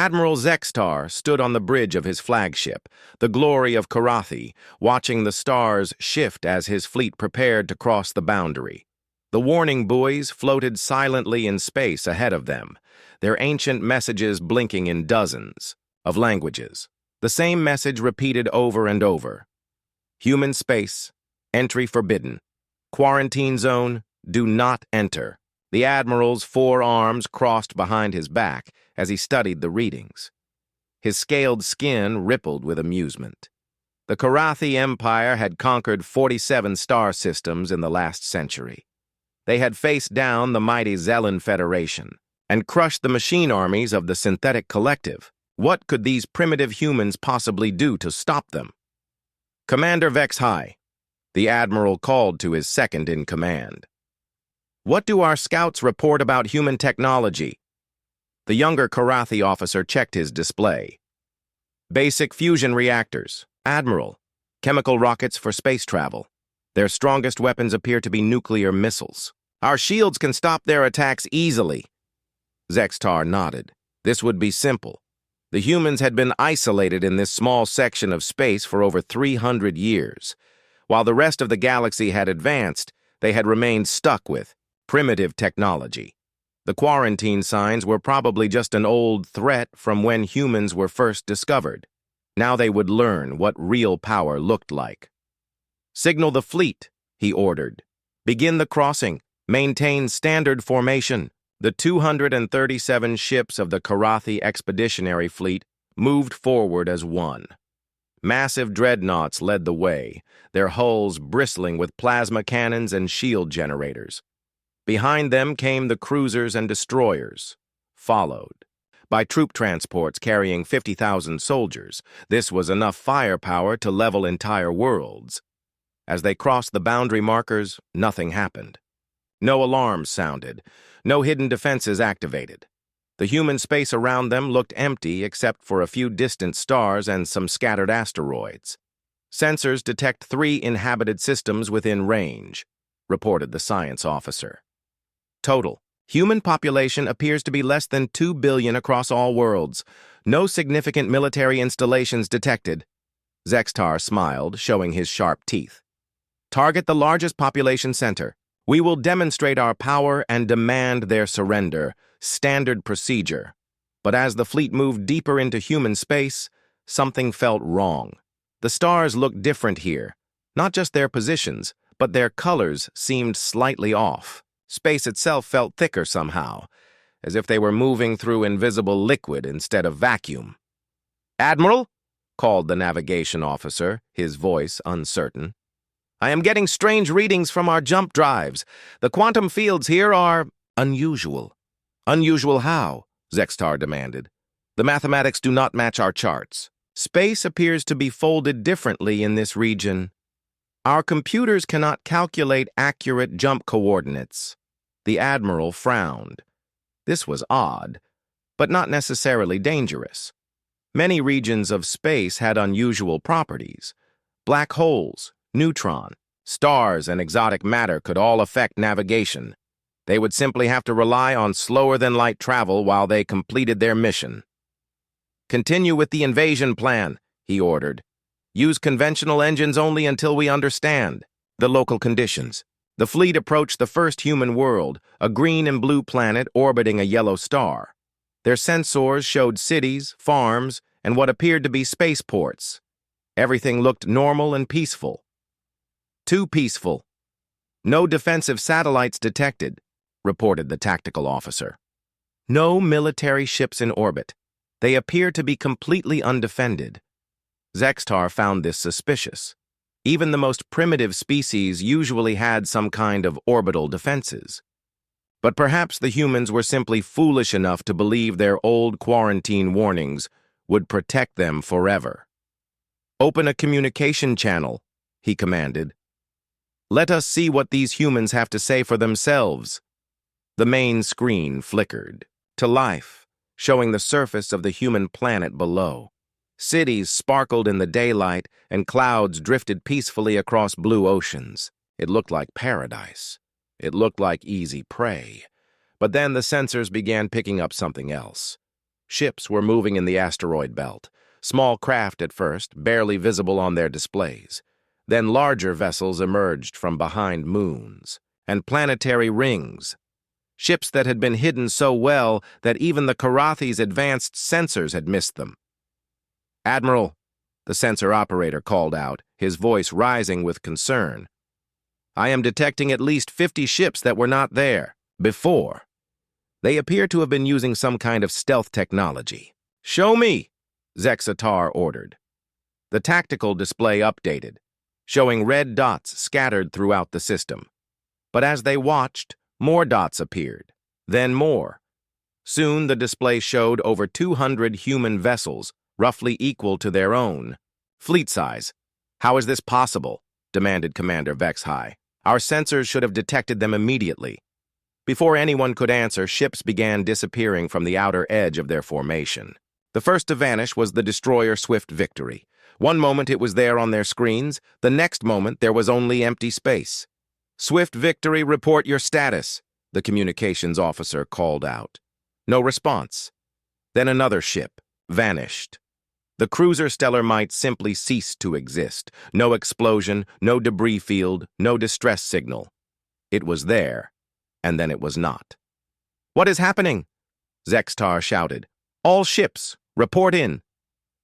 Admiral Zextar stood on the bridge of his flagship, the glory of Karathi, watching the stars shift as his fleet prepared to cross the boundary. The warning buoys floated silently in space ahead of them, their ancient messages blinking in dozens of languages. The same message repeated over and over. Human space, entry forbidden. Quarantine zone, do not enter. The Admiral's four arms crossed behind his back as he studied the readings. His scaled skin rippled with amusement. The Karathi Empire had conquered 47 star systems in the last century. They had faced down the mighty Zellan Federation and crushed the machine armies of the Synthetic Collective. What could these primitive humans possibly do to stop them? Commander Vex High, the Admiral called to his second-in-command. What do our scouts report about human technology? The younger Karathi officer checked his display. Basic fusion reactors, Admiral, chemical rockets for space travel. Their strongest weapons appear to be nuclear missiles. Our shields can stop their attacks easily. Zextar nodded. This would be simple. The humans had been isolated in this small section of space for over 300 years. While the rest of the galaxy had advanced, they had remained stuck with primitive technology. The quarantine signs were probably just an old threat from when humans were first discovered. Now they would learn what real power looked like. Signal the fleet, he ordered. Begin the crossing. Maintain standard formation. The 237 ships of the Karathi Expeditionary Fleet moved forward as one. Massive dreadnoughts led the way, their hulls bristling with plasma cannons and shield generators. Behind them came the cruisers and destroyers, followed by troop transports carrying 50,000 soldiers. This was enough firepower to level entire worlds. As they crossed the boundary markers, nothing happened. No alarms sounded, no hidden defenses activated. The human space around them looked empty except for a few distant stars and some scattered asteroids. Sensors detect 3 inhabited systems within range, reported the science officer. Total human population appears to be less than 2 billion across all worlds. No significant military installations detected. Zextar smiled, showing his sharp teeth. Target the largest population center. We will demonstrate our power and demand their surrender. Standard procedure. But as the fleet moved deeper into human space, something felt wrong. The stars looked different here. Not just their positions, but their colors seemed slightly off. Space itself felt thicker somehow, as if they were moving through invisible liquid instead of vacuum. "Admiral," called the navigation officer, his voice uncertain. "I am getting strange readings from our jump drives. The quantum fields here are unusual." "Unusual how?" Zextar demanded. "The mathematics do not match our charts. Space appears to be folded differently in this region. Our computers cannot calculate accurate jump coordinates." The Admiral frowned. This was odd, but not necessarily dangerous. Many regions of space had unusual properties. Black holes, neutron, stars, and exotic matter could all affect navigation. They would simply have to rely on slower-than-light travel while they completed their mission. "Continue with the invasion plan," he ordered. "Use conventional engines only until we understand the local conditions." The fleet approached the first human world, a green and blue planet orbiting a yellow star. Their sensors showed cities, farms, and what appeared to be spaceports. Everything looked normal and peaceful. Too peaceful. "No defensive satellites detected," reported the tactical officer. "No military ships in orbit. They appear to be completely undefended." Zextar found this suspicious. Even the most primitive species usually had some kind of orbital defenses. But perhaps the humans were simply foolish enough to believe their old quarantine warnings would protect them forever. "Open a communication channel," he commanded. "Let us see what these humans have to say for themselves." The main screen flickered to life, showing the surface of the human planet below. Cities sparkled in the daylight, and clouds drifted peacefully across blue oceans. It looked like paradise. It looked like easy prey. But then the sensors began picking up something else. Ships were moving in the asteroid belt. Small craft at first, barely visible on their displays. Then larger vessels emerged from behind moons and planetary rings. Ships that had been hidden so well that even the Karathi's advanced sensors had missed them. "Admiral," the sensor operator called out, his voice rising with concern. "I am detecting at least 50 ships that were not there before. They appear to have been using some kind of stealth technology." "Show me," Zexatar ordered. The tactical display updated, showing red dots scattered throughout the system. But as they watched, more dots appeared, then more. Soon the display showed over 200 human vessels, roughly equal to their own. "Fleet size. How is this possible?" demanded Commander Vexhai. "Our sensors should have detected them immediately." Before anyone could answer, ships began disappearing from the outer edge of their formation. The first to vanish was the destroyer Swift Victory. One moment it was there on their screens, the next moment there was only empty space. "Swift Victory, report your status," the communications officer called out. No response. Then another ship vanished. The cruiser Stellar Might simply ceased to exist. No explosion, no debris field, no distress signal. It was there, and then it was not. "What is happening?" Zextar shouted. "All ships, report in."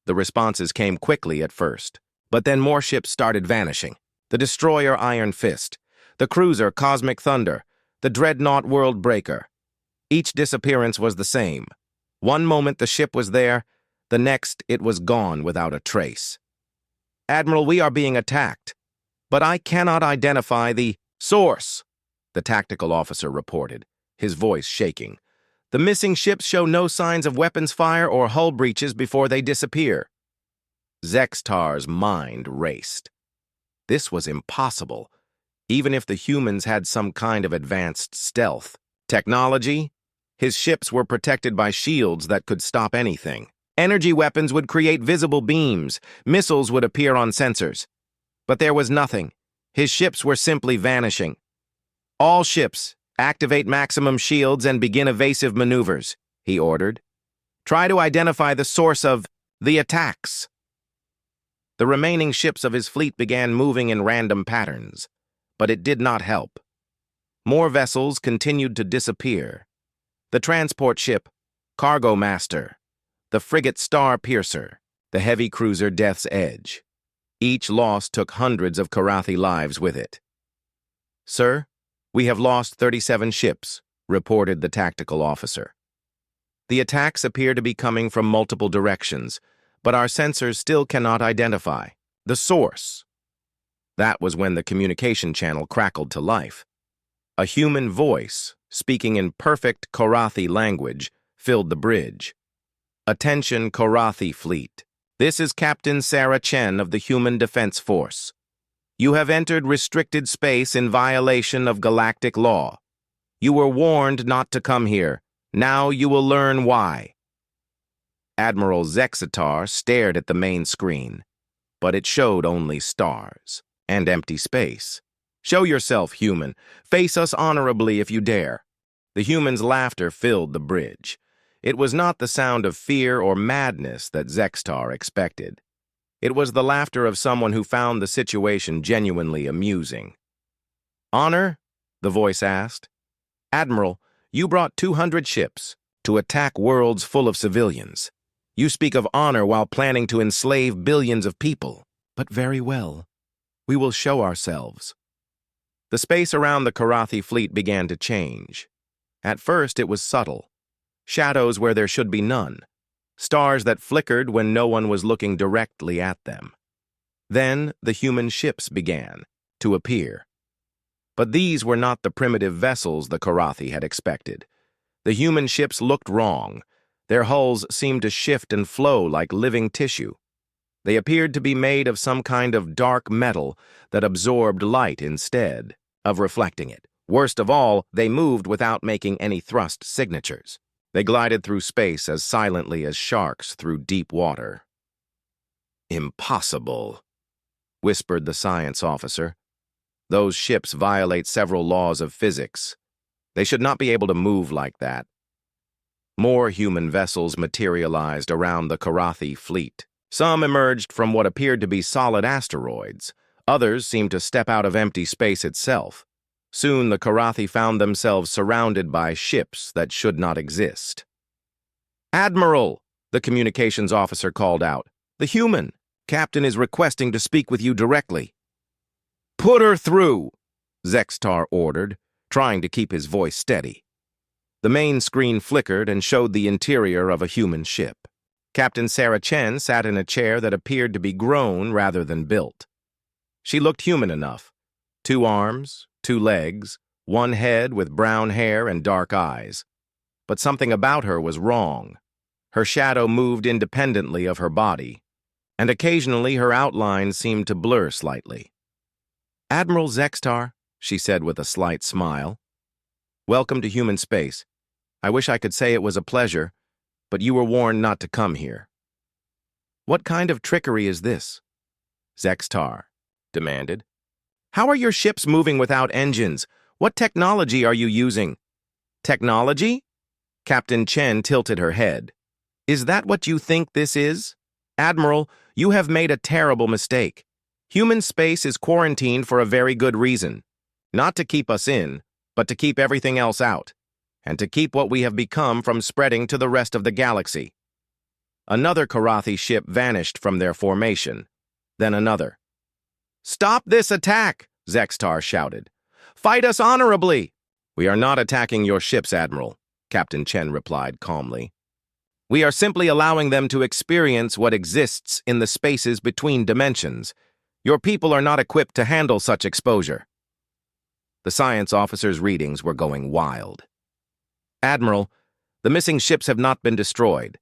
The responses came quickly at first, but then more ships started vanishing. The destroyer Iron Fist, the cruiser Cosmic Thunder, the dreadnought World Breaker. Each disappearance was the same. One moment the ship was there, the next it was gone without a trace. "Admiral, we are being attacked, but I cannot identify the source," the tactical officer reported, his voice shaking. "The missing ships show no signs of weapons fire or hull breaches before they disappear." Zextar's mind raced. This was impossible, even if the humans had some kind of advanced stealth technology. His ships were protected by shields that could stop anything. Energy weapons would create visible beams. Missiles would appear on sensors. But there was nothing. His ships were simply vanishing. "All ships, activate maximum shields and begin evasive maneuvers," he ordered. "Try to identify the source of the attacks." The remaining ships of his fleet began moving in random patterns, but it did not help. More vessels continued to disappear. The transport ship, Cargo Master, the frigate Star Piercer, the heavy cruiser Death's Edge. Each loss took hundreds of Karathi lives with it. "Sir, we have lost 37 ships," reported the tactical officer. "The attacks appear to be coming from multiple directions, but our sensors still cannot identify the source." That was when the communication channel crackled to life. A human voice, speaking in perfect Karathi language, filled the bridge. "Attention, Karathi Fleet. This is Captain Sarah Chen of the Human Defense Force. You have entered restricted space in violation of galactic law. You were warned not to come here. Now you will learn why." Admiral Zexatar stared at the main screen, but it showed only stars and empty space. "Show yourself, human. Face us honorably if you dare." The human's laughter filled the bridge. It was not the sound of fear or madness that Zextar expected. It was the laughter of someone who found the situation genuinely amusing. "Honor?" the voice asked. "Admiral, you brought 200 ships to attack worlds full of civilians. You speak of honor while planning to enslave billions of people. But very well. We will show ourselves." The space around the Karathi fleet began to change. At first it was subtle. Shadows where there should be none. Stars that flickered when no one was looking directly at them. Then the human ships began to appear. But these were not the primitive vessels the Karathi had expected. The human ships looked wrong. Their hulls seemed to shift and flow like living tissue. They appeared to be made of some kind of dark metal that absorbed light instead of reflecting it. Worst of all, they moved without making any thrust signatures. They glided through space as silently as sharks through deep water. "Impossible," whispered the science officer. "Those ships violate several laws of physics. They should not be able to move like that." More human vessels materialized around the Karathi fleet. Some emerged from what appeared to be solid asteroids. Others seemed to step out of empty space itself. Soon the Karathi found themselves surrounded by ships that should not exist. "Admiral," the communications officer called out. "The human. Captain is requesting to speak with you directly." "Put her through," Zextar ordered, trying to keep his voice steady. The main screen flickered and showed the interior of a human ship. Captain Sarah Chen sat in a chair that appeared to be grown rather than built. She looked human enough. 2 arms, 2 legs, 1 head with brown hair and dark eyes. But something about her was wrong. Her shadow moved independently of her body, and occasionally her outline seemed to blur slightly. "Admiral Zextar," she said with a slight smile. "Welcome to human space. I wish I could say it was a pleasure, but you were warned not to come here." "What kind of trickery is this?" Zextar demanded. "How are your ships moving without engines? What technology are you using?" "Technology?" Captain Chen tilted her head. "Is that what you think this is? Admiral, you have made a terrible mistake. Human space is quarantined for a very good reason. Not to keep us in, but to keep everything else out, and to keep what we have become from spreading to the rest of the galaxy." Another Karathi ship vanished from their formation. Then another. "Stop this attack!" Zextar shouted. "Fight us honorably!" "We are not attacking your ships, Admiral," Captain Chen replied calmly. "We are simply allowing them to experience what exists in the spaces between dimensions. Your people are not equipped to handle such exposure." The science officer's readings were going wild. "Admiral, the missing ships have not been destroyed.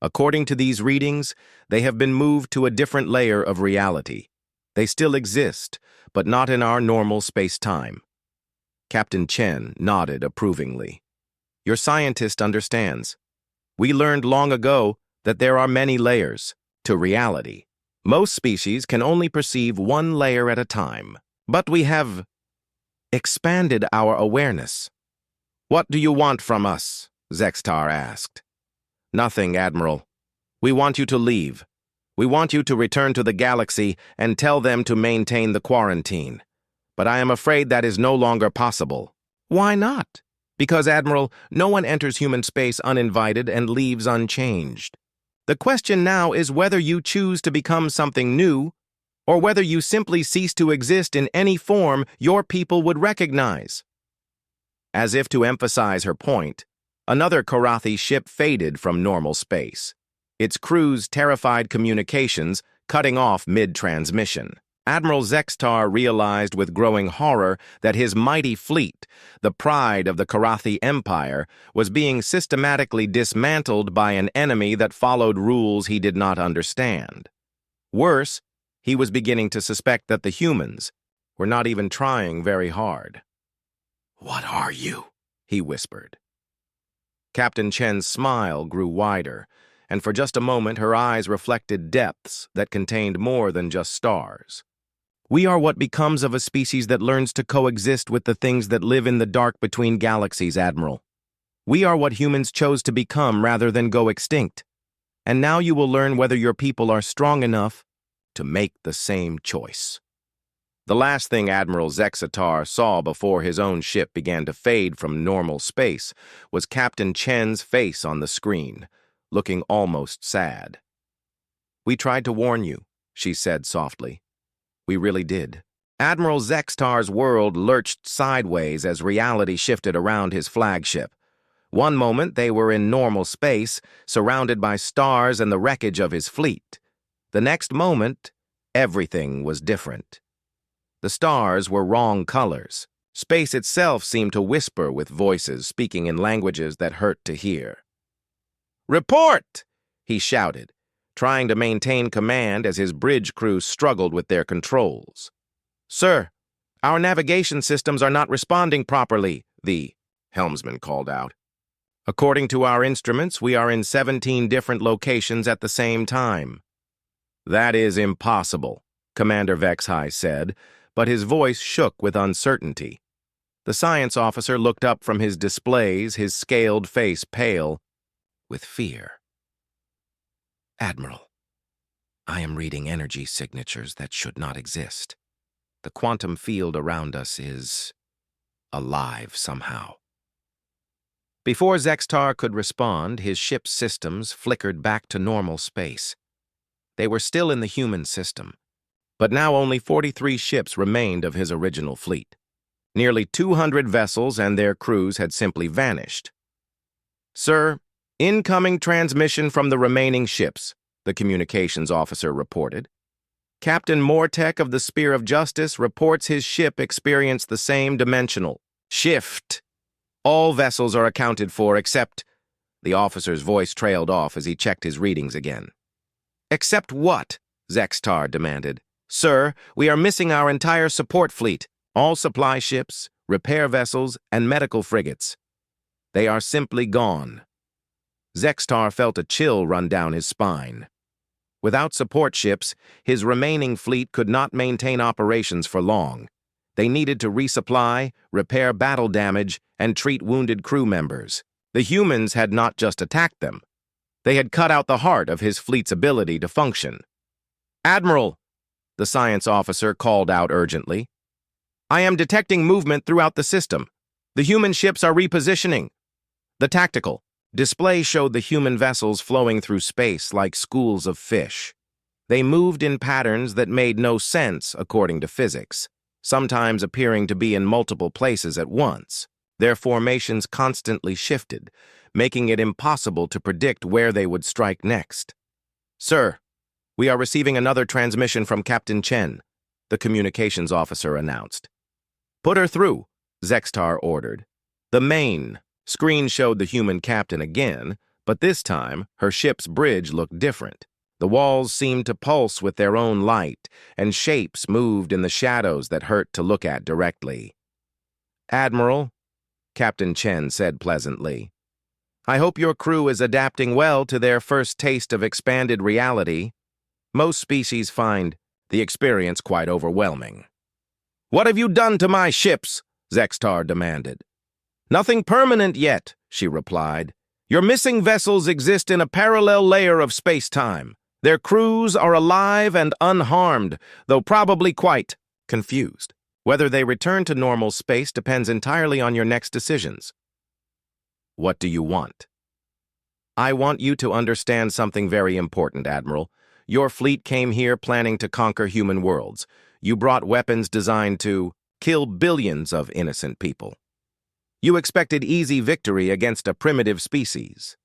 According to these readings, they have been moved to a different layer of reality. They still exist, but not in our normal space-time." Captain Chen nodded approvingly. "Your scientist understands. We learned long ago that there are many layers to reality. Most species can only perceive one layer at a time, but we have expanded our awareness." "What do you want from us?" Zextar asked. "Nothing, Admiral. We want you to leave. We want you to return to the galaxy and tell them to maintain the quarantine. But I am afraid that is no longer possible." "Why not?" "Because, Admiral, no one enters human space uninvited and leaves unchanged. The question now is whether you choose to become something new, or whether you simply cease to exist in any form your people would recognize." As if to emphasize her point, another Karathi ship faded from normal space. Its crew's terrified communications cutting off mid-transmission. Admiral Zextar realized with growing horror that his mighty fleet, the pride of the Karathi Empire, was being systematically dismantled by an enemy that followed rules he did not understand. Worse, he was beginning to suspect that the humans were not even trying very hard. "What are you?" he whispered. Captain Chen's smile grew wider, and for just a moment her eyes reflected depths that contained more than just stars. "We are what becomes of a species that learns to coexist with the things that live in the dark between galaxies, Admiral. We are what humans chose to become rather than go extinct. And now you will learn whether your people are strong enough to make the same choice." The last thing Admiral Zextar saw before his own ship began to fade from normal space was Captain Chen's face on the screen, looking almost sad. "We tried to warn you," she said softly. "We really did." Admiral Zextar's world lurched sideways as reality shifted around his flagship. One moment they were in normal space, surrounded by stars and the wreckage of his fleet. The next moment, everything was different. The stars were wrong colors. Space itself seemed to whisper with voices speaking in languages that hurt to hear. "Report!" he shouted, trying to maintain command as his bridge crew struggled with their controls. "Sir, our navigation systems are not responding properly," the helmsman called out. "According to our instruments, we are in 17 different locations at the same time." "That is impossible," Commander Vexhai said, but his voice shook with uncertainty. The science officer looked up from his displays, his scaled face pale. with fear. "Admiral, I am reading energy signatures that should not exist. The quantum field around us is alive somehow." Before Zextar could respond, his ship's systems flickered back to normal space. They were still in the human system, but now only 43 ships remained of his original fleet. Nearly 200 vessels and their crews had simply vanished. "Sir, incoming transmission from the remaining ships," the communications officer reported. "Captain Mortek of the Spear of Justice reports his ship experienced the same dimensional shift. All vessels are accounted for except—" The officer's voice trailed off as he checked his readings again. "Except what?" Zextar demanded. "Sir, we are missing our entire support fleet, all supply ships, repair vessels, and medical frigates. They are simply gone." Zextar felt a chill run down his spine. Without support ships, his remaining fleet could not maintain operations for long. They needed to resupply, repair battle damage, and treat wounded crew members. The humans had not just attacked them. They had cut out the heart of his fleet's ability to function. "Admiral," the science officer called out urgently, "I am detecting movement throughout the system. The human ships are repositioning." The tactical display showed the human vessels flowing through space like schools of fish. They moved in patterns that made no sense according to physics, sometimes appearing to be in multiple places at once. Their formations constantly shifted, making it impossible to predict where they would strike next. "Sir, we are receiving another transmission from Captain Chen," the communications officer announced. "Put her through," Zextar ordered. The main screen showed the human captain again, but this time her ship's bridge looked different. The walls seemed to pulse with their own light, and shapes moved in the shadows that hurt to look at directly. "Admiral," Captain Chen said pleasantly, "I hope your crew is adapting well to their first taste of expanded reality. Most species find the experience quite overwhelming." "What have you done to my ships?" Zextar demanded. "Nothing permanent yet," she replied. "Your missing vessels exist in a parallel layer of space-time. Their crews are alive and unharmed, though probably quite confused. Whether they return to normal space depends entirely on your next decisions." "What do you want?" "I want you to understand something very important, Admiral. Your fleet came here planning to conquer human worlds. You brought weapons designed to kill billions of innocent people. You expected easy victory against a primitive species."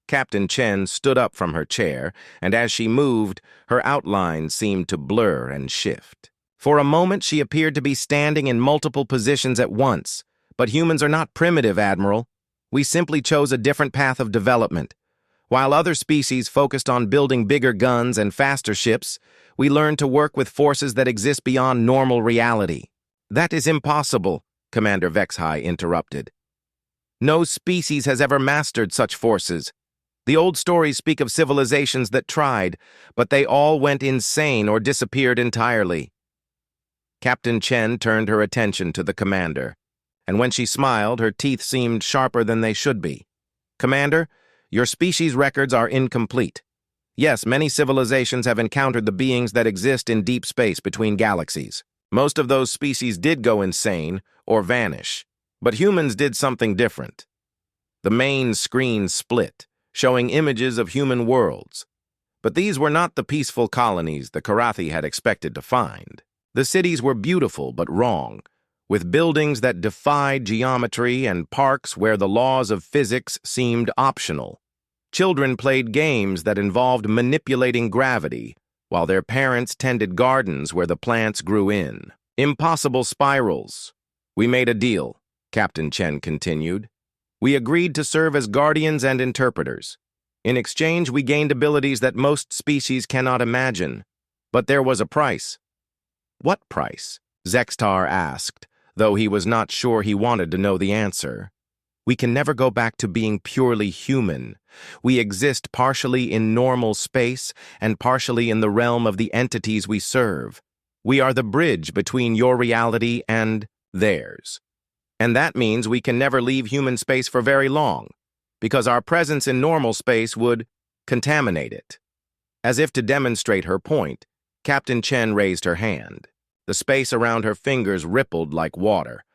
Captain Chen stood up from her chair, and as she moved, her outline seemed to blur and shift. For a moment, she appeared to be standing in multiple positions at once. "But humans are not primitive, Admiral. We simply chose a different path of development. While other species focused on building bigger guns and faster ships, we learned to work with forces that exist beyond normal reality." "That is impossible," Commander Vexhai interrupted. "No species has ever mastered such forces. The old stories speak of civilizations that tried, but they all went insane or disappeared entirely." Captain Chen turned her attention to the commander, and when she smiled, her teeth seemed sharper than they should be. "Commander, your species records are incomplete. Yes, many civilizations have encountered the beings that exist in deep space between galaxies. Most of those species did go insane or vanish, but humans did something different." The main screen split, showing images of human worlds. But these were not the peaceful colonies the Karathi had expected to find. The cities were beautiful but wrong, with buildings that defied geometry and parks where the laws of physics seemed optional. Children played games that involved manipulating gravity, while their parents tended gardens where the plants grew in. Impossible spirals. "We made a deal," Captain Chen continued. "We agreed to serve as guardians and interpreters. In exchange, we gained abilities that most species cannot imagine. But there was a price." "What price?" Zextar asked, though he was not sure he wanted to know the answer. "We can never go back to being purely human. We exist partially in normal space and partially in the realm of the entities we serve. We are the bridge between your reality and theirs. And that means we can never leave human space for very long. because our presence in normal space would contaminate it. As if to demonstrate her point, Captain Chen raised her hand. The space around her fingers rippled like water,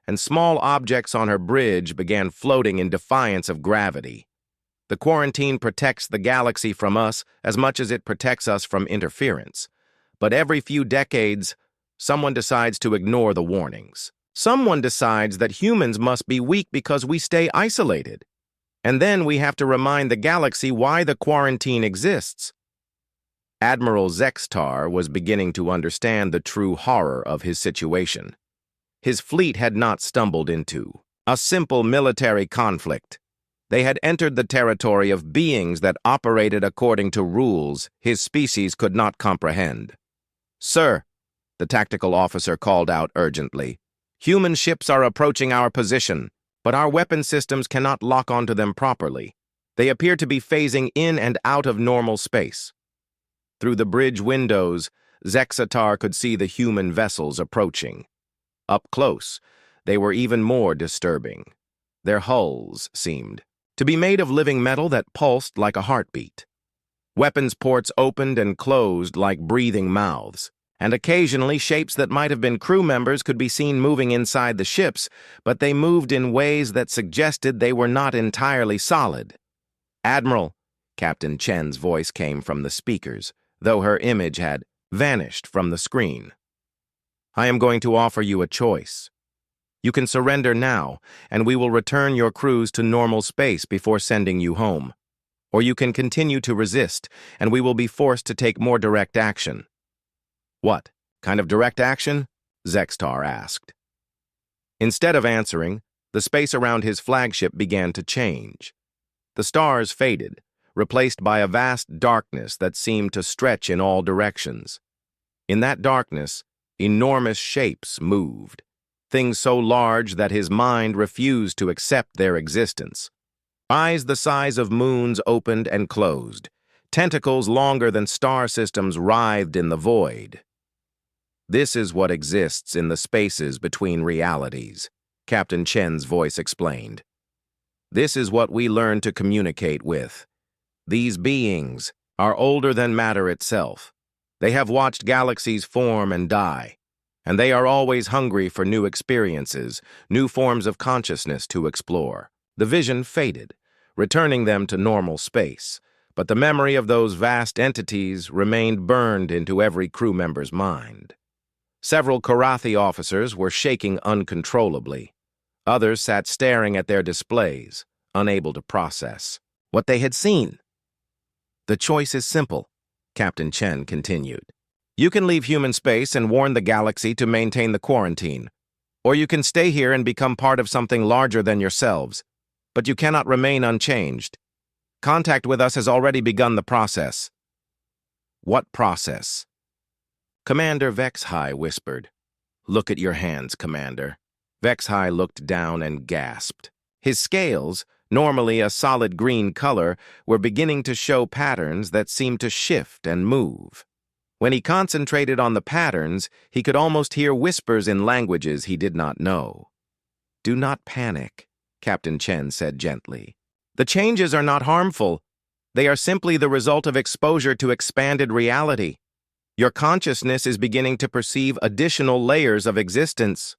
and small objects on her bridge began floating in defiance of gravity. The quarantine protects the galaxy from us as much as it protects us from interference. But every few decades, someone decides to ignore the warnings. Someone decides that humans must be weak because we stay isolated. And then we have to remind the galaxy why the quarantine exists. Admiral Zextar was beginning to understand the true horror of his situation. His fleet had not stumbled into a simple military conflict. They had entered the territory of beings that operated according to rules his species could not comprehend. "Sir," the tactical officer called out urgently, "human ships are approaching our position, but our weapon systems cannot lock onto them properly. They appear to be phasing in and out of normal space." Through the bridge windows, Zexatar could see the human vessels approaching. Up close, they were even more disturbing. Their hulls seemed to be made of living metal that pulsed like a heartbeat. Weapons ports opened and closed like breathing mouths, and occasionally shapes that might have been crew members could be seen moving inside the ships, but they moved in ways that suggested they were not entirely solid. "Admiral," Captain Chen's voice came from the speakers, though her image had vanished from the screen. "I am going to offer you a choice. You can surrender now, and we will return your crews to normal space before sending you home. Or you can continue to resist, and we will be forced to take more direct action." "What kind of direct action?" Zextar asked. Instead of answering, the space around his flagship began to change. The stars faded, replaced by a vast darkness that seemed to stretch in all directions. In that darkness, enormous shapes moved, things so large that his mind refused to accept their existence. Eyes the size of moons opened and closed. Tentacles longer than star systems writhed in the void. "This is what exists in the spaces between realities," Captain Chen's voice explained. "This is what we learn to communicate with. These beings are older than matter itself. They have watched galaxies form and die, and they are always hungry for new experiences, new forms of consciousness to explore." The vision faded, returning them to normal space, but the memory of those vast entities remained burned into every crew member's mind. Several Karathi officers were shaking uncontrollably. Others sat staring at their displays, unable to process what they had seen. "The choice is simple," Captain Chen continued. "You can leave human space and warn the galaxy to maintain the quarantine, or you can stay here and become part of something larger than yourselves, but you cannot remain unchanged. Contact with us has already begun the process." "What process?" Commander Vexhai whispered. "Look at your hands, Commander." Vexhai looked down and gasped. His scales, normally a solid green color, were beginning to show patterns that seemed to shift and move. When he concentrated on the patterns, he could almost hear whispers in languages he did not know. "Do not panic," Captain Chen said gently. "The changes are not harmful. They are simply the result of exposure to expanded reality. Your consciousness is beginning to perceive additional layers of existence."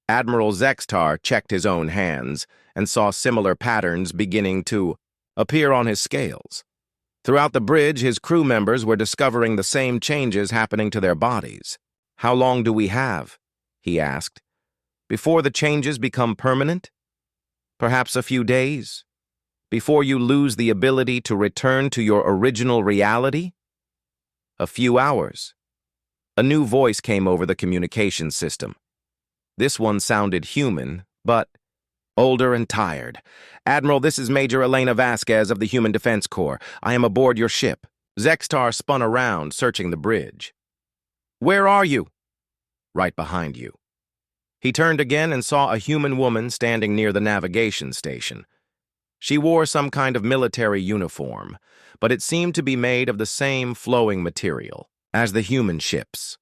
Admiral Zextar checked his own hands and saw similar patterns beginning to appear on his scales. Throughout the bridge, his crew members were discovering the same changes happening to their bodies. "How long do we have?" he asked. "Before the changes become permanent? Perhaps a few days? Before you lose the ability to return to your original reality? A few hours." A new voice came over the communication system. This one sounded human, but older and tired. "Admiral, this is Major Elena Vasquez of the Human Defense Corps. I am aboard your ship." Zextar spun around, searching the bridge. "Where are you?" "Right behind you." He turned again and saw a human woman standing near the navigation station. She wore some kind of military uniform, but it seemed to be made of the same flowing material as the human ships.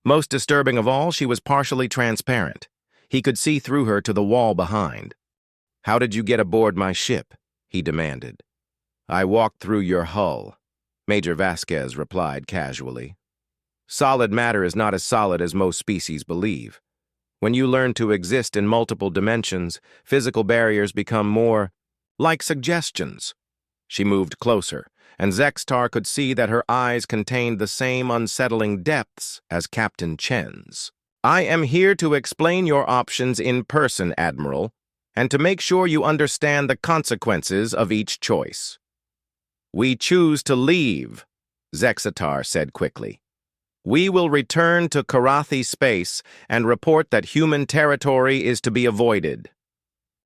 Most disturbing of all, she was partially transparent. He could see through her to the wall behind. "How did you get aboard my ship?" he demanded. "I walked through your hull," Major Vasquez replied casually. "Solid matter is not as solid as most species believe. When you learn to exist in multiple dimensions, physical barriers become more like suggestions." She moved closer, and Zextar could see that her eyes contained the same unsettling depths as Captain Chen's. "I am here to explain your options in person, Admiral, and to make sure you understand the consequences of each choice." "We choose to leave," Zexatar said quickly. "We will return to Karathi space and report that human territory is to be avoided."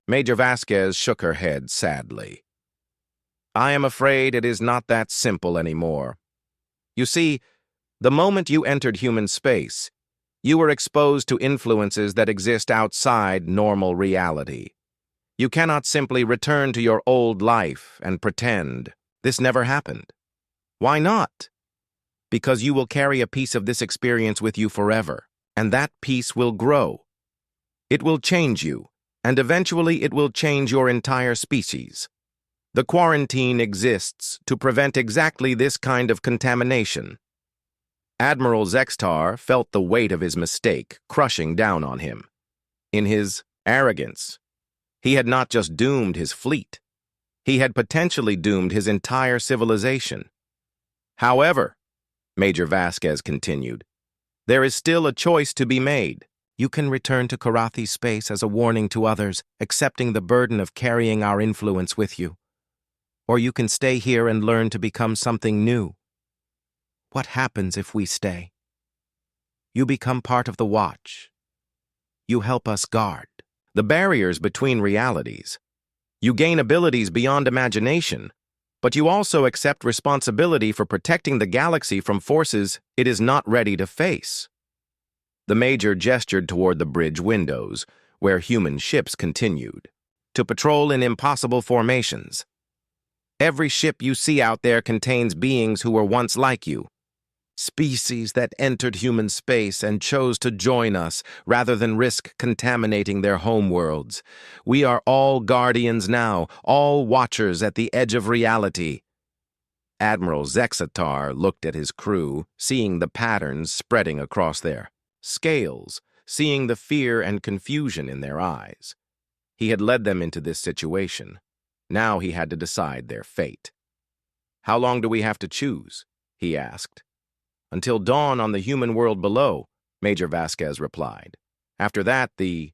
Major Vasquez shook her head sadly. "I am afraid it is not that simple anymore. You see, the moment you entered human space, you were exposed to influences that exist outside normal reality. You cannot simply return to your old life and pretend this never happened. Why not? Because you will carry a piece of this experience with you forever, and that piece will grow. It will change you, and eventually it will change your entire species. The quarantine exists to prevent exactly this kind of contamination." Admiral Zextar felt the weight of his mistake crushing down on him. In his arrogance, he had not just doomed his fleet. He had potentially doomed his entire civilization. "However," Major Vasquez continued, "there is still a choice to be made. You can return to Karathi space as a warning to others, accepting the burden of carrying our influence with you. Or you can stay here and learn to become something new. What happens if we stay? You become part of the Watch. You help us guard the barriers between realities. You gain abilities beyond imagination, but you also accept responsibility for protecting the galaxy from forces it is not ready to face." The Major gestured toward the bridge windows, where human ships continued to patrol in impossible formations. "Every ship you see out there contains beings who were once like you. Species that entered human space and chose to join us rather than risk contaminating their homeworlds. We are all guardians now, all watchers at the edge of reality." Admiral Zexatar looked at his crew, seeing the patterns spreading across their scales, seeing the fear and confusion in their eyes. He had led them into this situation. Now he had to decide their fate. "How long do we have to choose?" he asked. "Until dawn on the human world below," Major Vasquez replied. "After that, the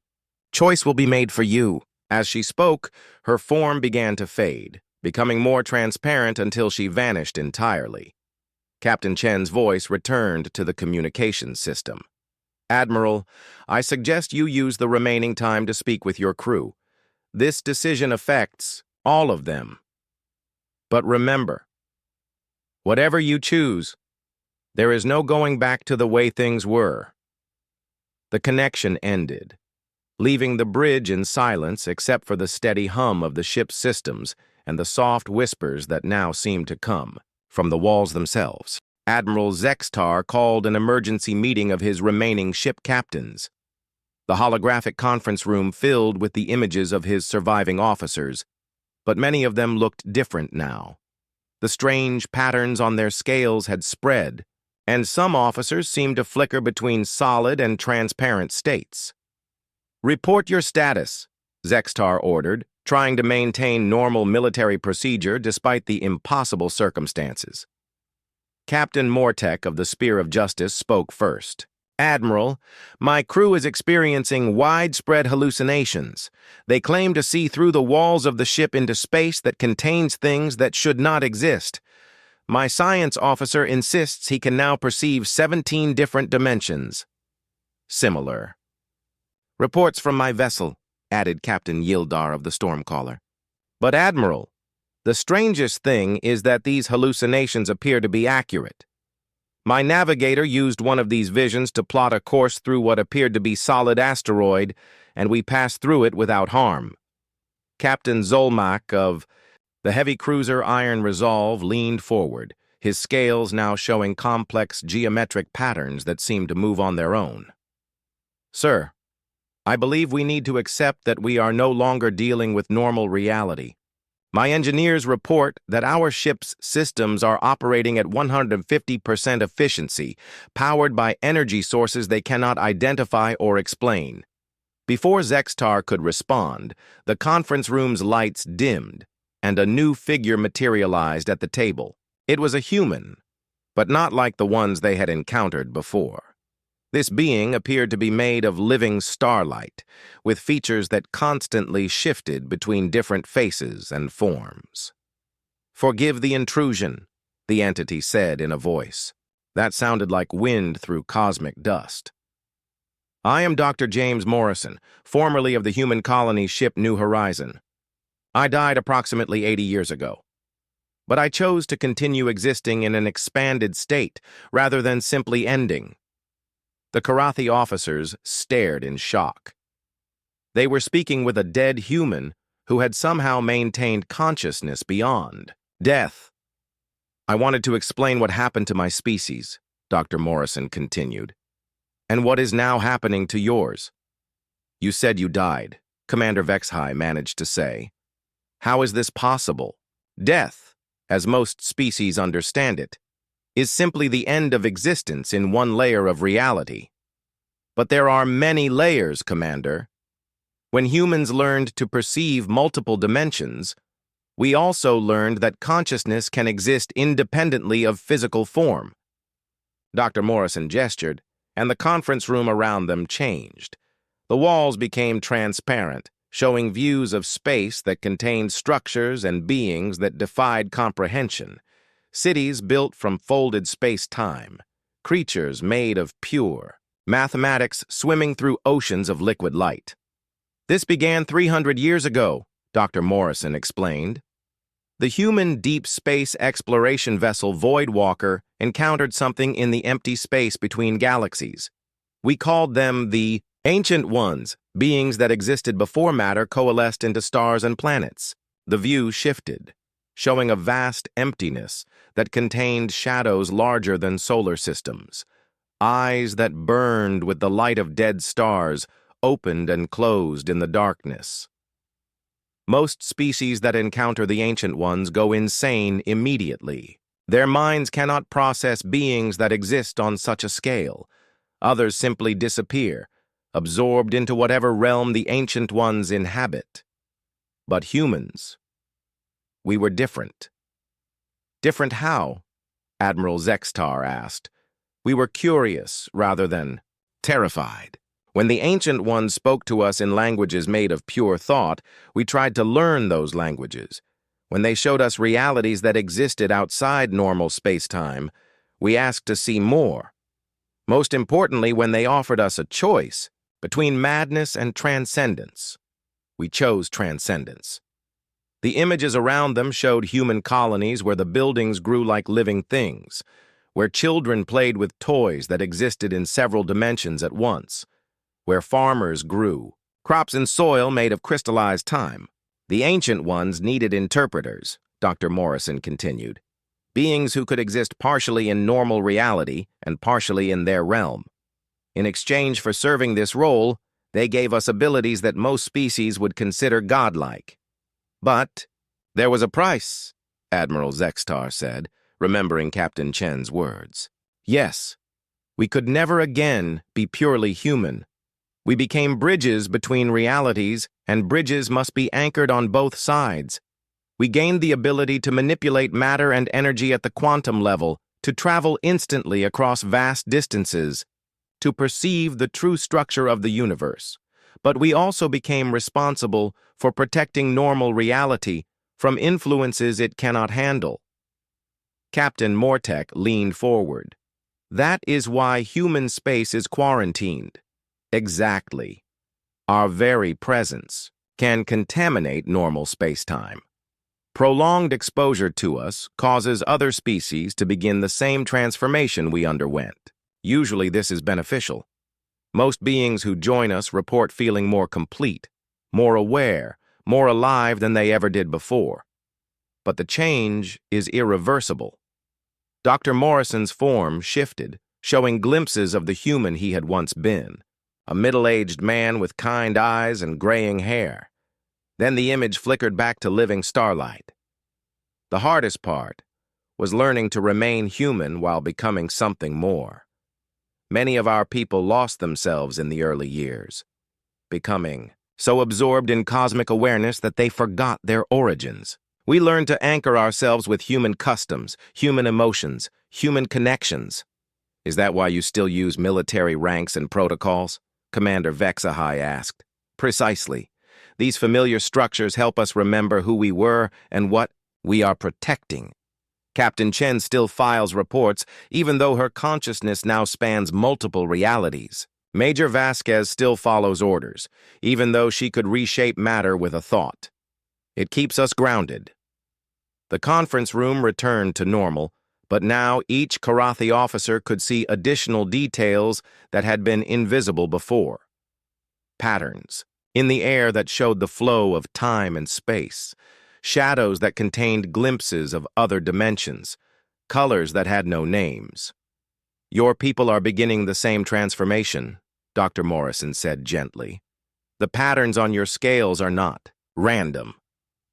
choice will be made for you." As she spoke, her form began to fade, becoming more transparent until she vanished entirely. Captain Chen's voice returned to the communications system. "Admiral, I suggest you use the remaining time to speak with your crew. This decision affects all of them. But remember, whatever you choose, there is no going back to the way things were." The connection ended, leaving the bridge in silence except for the steady hum of the ship's systems and the soft whispers that now seemed to come from the walls themselves. Admiral Zextar called an emergency meeting of his remaining ship captains. The holographic conference room filled with the images of his surviving officers, but many of them looked different now. The strange patterns on their scales had spread, and some officers seemed to flicker between solid and transparent states. "Report your status," Zextar ordered, trying to maintain normal military procedure despite the impossible circumstances. Captain Mortek of the Spear of Justice spoke first. "Admiral, my crew is experiencing widespread hallucinations. They claim to see through the walls of the ship into space that contains things that should not exist. My science officer insists he can now perceive 17 different dimensions. Similar. Reports from my vessel," added Captain Yildar of the Stormcaller. "But Admiral, the strangest thing is that these hallucinations appear to be accurate. My navigator used one of these visions to plot a course through what appeared to be solid asteroid, and we passed through it without harm." Captain Zolmak of the heavy cruiser Iron Resolve leaned forward, his scales now showing complex geometric patterns that seemed to move on their own. "Sir, I believe we need to accept that we are no longer dealing with normal reality. My engineers report that our ship's systems are operating at 150% efficiency, powered by energy sources they cannot identify or explain. Before Zextar could respond, the conference room's lights dimmed, and a new figure materialized at the table. It was a human, but not like the ones they had encountered before. This being appeared to be made of living starlight, with features that constantly shifted between different faces and forms. "Forgive the intrusion," the entity said in a voice that sounded like wind through cosmic dust. "I am Dr. James Morrison, formerly of the human colony ship New Horizon. I died approximately 80 years ago. But I chose to continue existing in an expanded state rather than simply ending." The Karathi officers stared in shock. They were speaking with a dead human who had somehow maintained consciousness beyond death. "I wanted to explain what happened to my species," Dr. Morrison continued, "and what is now happening to yours." "You said you died," Commander Vexhai managed to say. "How is this possible? Death, as most species understand it, is simply the end of existence in one layer of reality." "But there are many layers, Commander. When humans learned to perceive multiple dimensions, we also learned that consciousness can exist independently of physical form." Dr. Morrison gestured, and the conference room around them changed. The walls became transparent, showing views of space that contained structures and beings that defied comprehension. Cities built from folded space-time, creatures made of pure mathematics swimming through oceans of liquid light. "This began 300 years ago," Dr. Morrison explained. "The human deep space exploration vessel Voidwalker encountered something in the empty space between galaxies. We called them the Ancient Ones, beings that existed before matter coalesced into stars and planets." The view shifted, showing a vast emptiness that contained shadows larger than solar systems. Eyes that burned with the light of dead stars opened and closed in the darkness. "Most species that encounter the Ancient Ones go insane immediately. Their minds cannot process beings that exist on such a scale. Others simply disappear, absorbed into whatever realm the Ancient Ones inhabit. But humans, we were different." "Different how?" Admiral Zextar asked. "We were curious rather than terrified. When the Ancient Ones spoke to us in languages made of pure thought, we tried to learn those languages. When they showed us realities that existed outside normal space-time, we asked to see more. Most importantly, when they offered us a choice between madness and transcendence, we chose transcendence. The images around them showed human colonies where the buildings grew like living things, where children played with toys that existed in several dimensions at once, where farmers grew crops in soil made of crystallized time. The Ancient Ones needed interpreters, Dr. Morrison continued, beings who could exist partially in normal reality and partially in their realm. In exchange for serving this role, they gave us abilities that most species would consider godlike. But there was a price, Admiral Zextar said, remembering Captain Chen's words. "Yes, we could never again be purely human. We became bridges between realities, and bridges must be anchored on both sides. We gained the ability to manipulate matter and energy at the quantum level, to travel instantly across vast distances, to perceive the true structure of the universe. But we also became responsible for protecting normal reality from influences it cannot handle." Captain Mortek leaned forward. "That is why human space is quarantined." "Exactly. Our very presence can contaminate normal space-time. Prolonged exposure to us causes other species to begin the same transformation we underwent. Usually this is beneficial. Most beings who join us report feeling more complete, more aware, more alive than they ever did before. But the change is irreversible." Dr. Morrison's form shifted, showing glimpses of the human he had once been. a middle-aged man with kind eyes and graying hair. Then the image flickered back to living starlight. The hardest part was learning to remain human while becoming something more. Many of our people lost themselves in the early years, becoming so absorbed in cosmic awareness that they forgot their origins. We learned to anchor ourselves with human customs, human emotions, human connections. Is that why you still use military ranks and protocols? Commander Vexahai asked. Precisely. These familiar structures help us remember who we were and what we are protecting. Captain Chen still files reports, even though her consciousness now spans multiple realities. Major Vasquez still follows orders, even though she could reshape matter with a thought. It keeps us grounded. The conference room returned to normal, but now each Karathi officer could see additional details that had been invisible before. Patterns in the air that showed the flow of time and space, shadows that contained glimpses of other dimensions, colors that had no names. Your people are beginning the same transformation, Dr. Morrison said gently. The patterns on your scales are not random.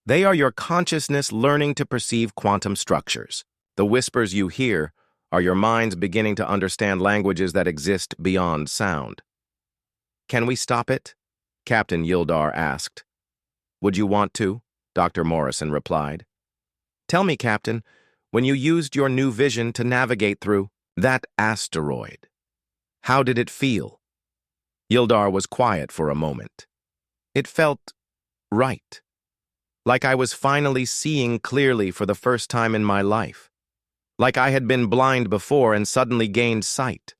They are your consciousness learning to perceive quantum structures. The whispers you hear are your minds beginning to understand languages that exist beyond sound. Can we stop it? Captain Yildar asked. Would you want to? Dr. Morrison replied. Tell me, Captain, when you used your new vision to navigate through that asteroid, how did it feel? Yildar was quiet for a moment. It felt right. Like I was finally seeing clearly for the first time in my life. Like I had been blind before and suddenly gained sight.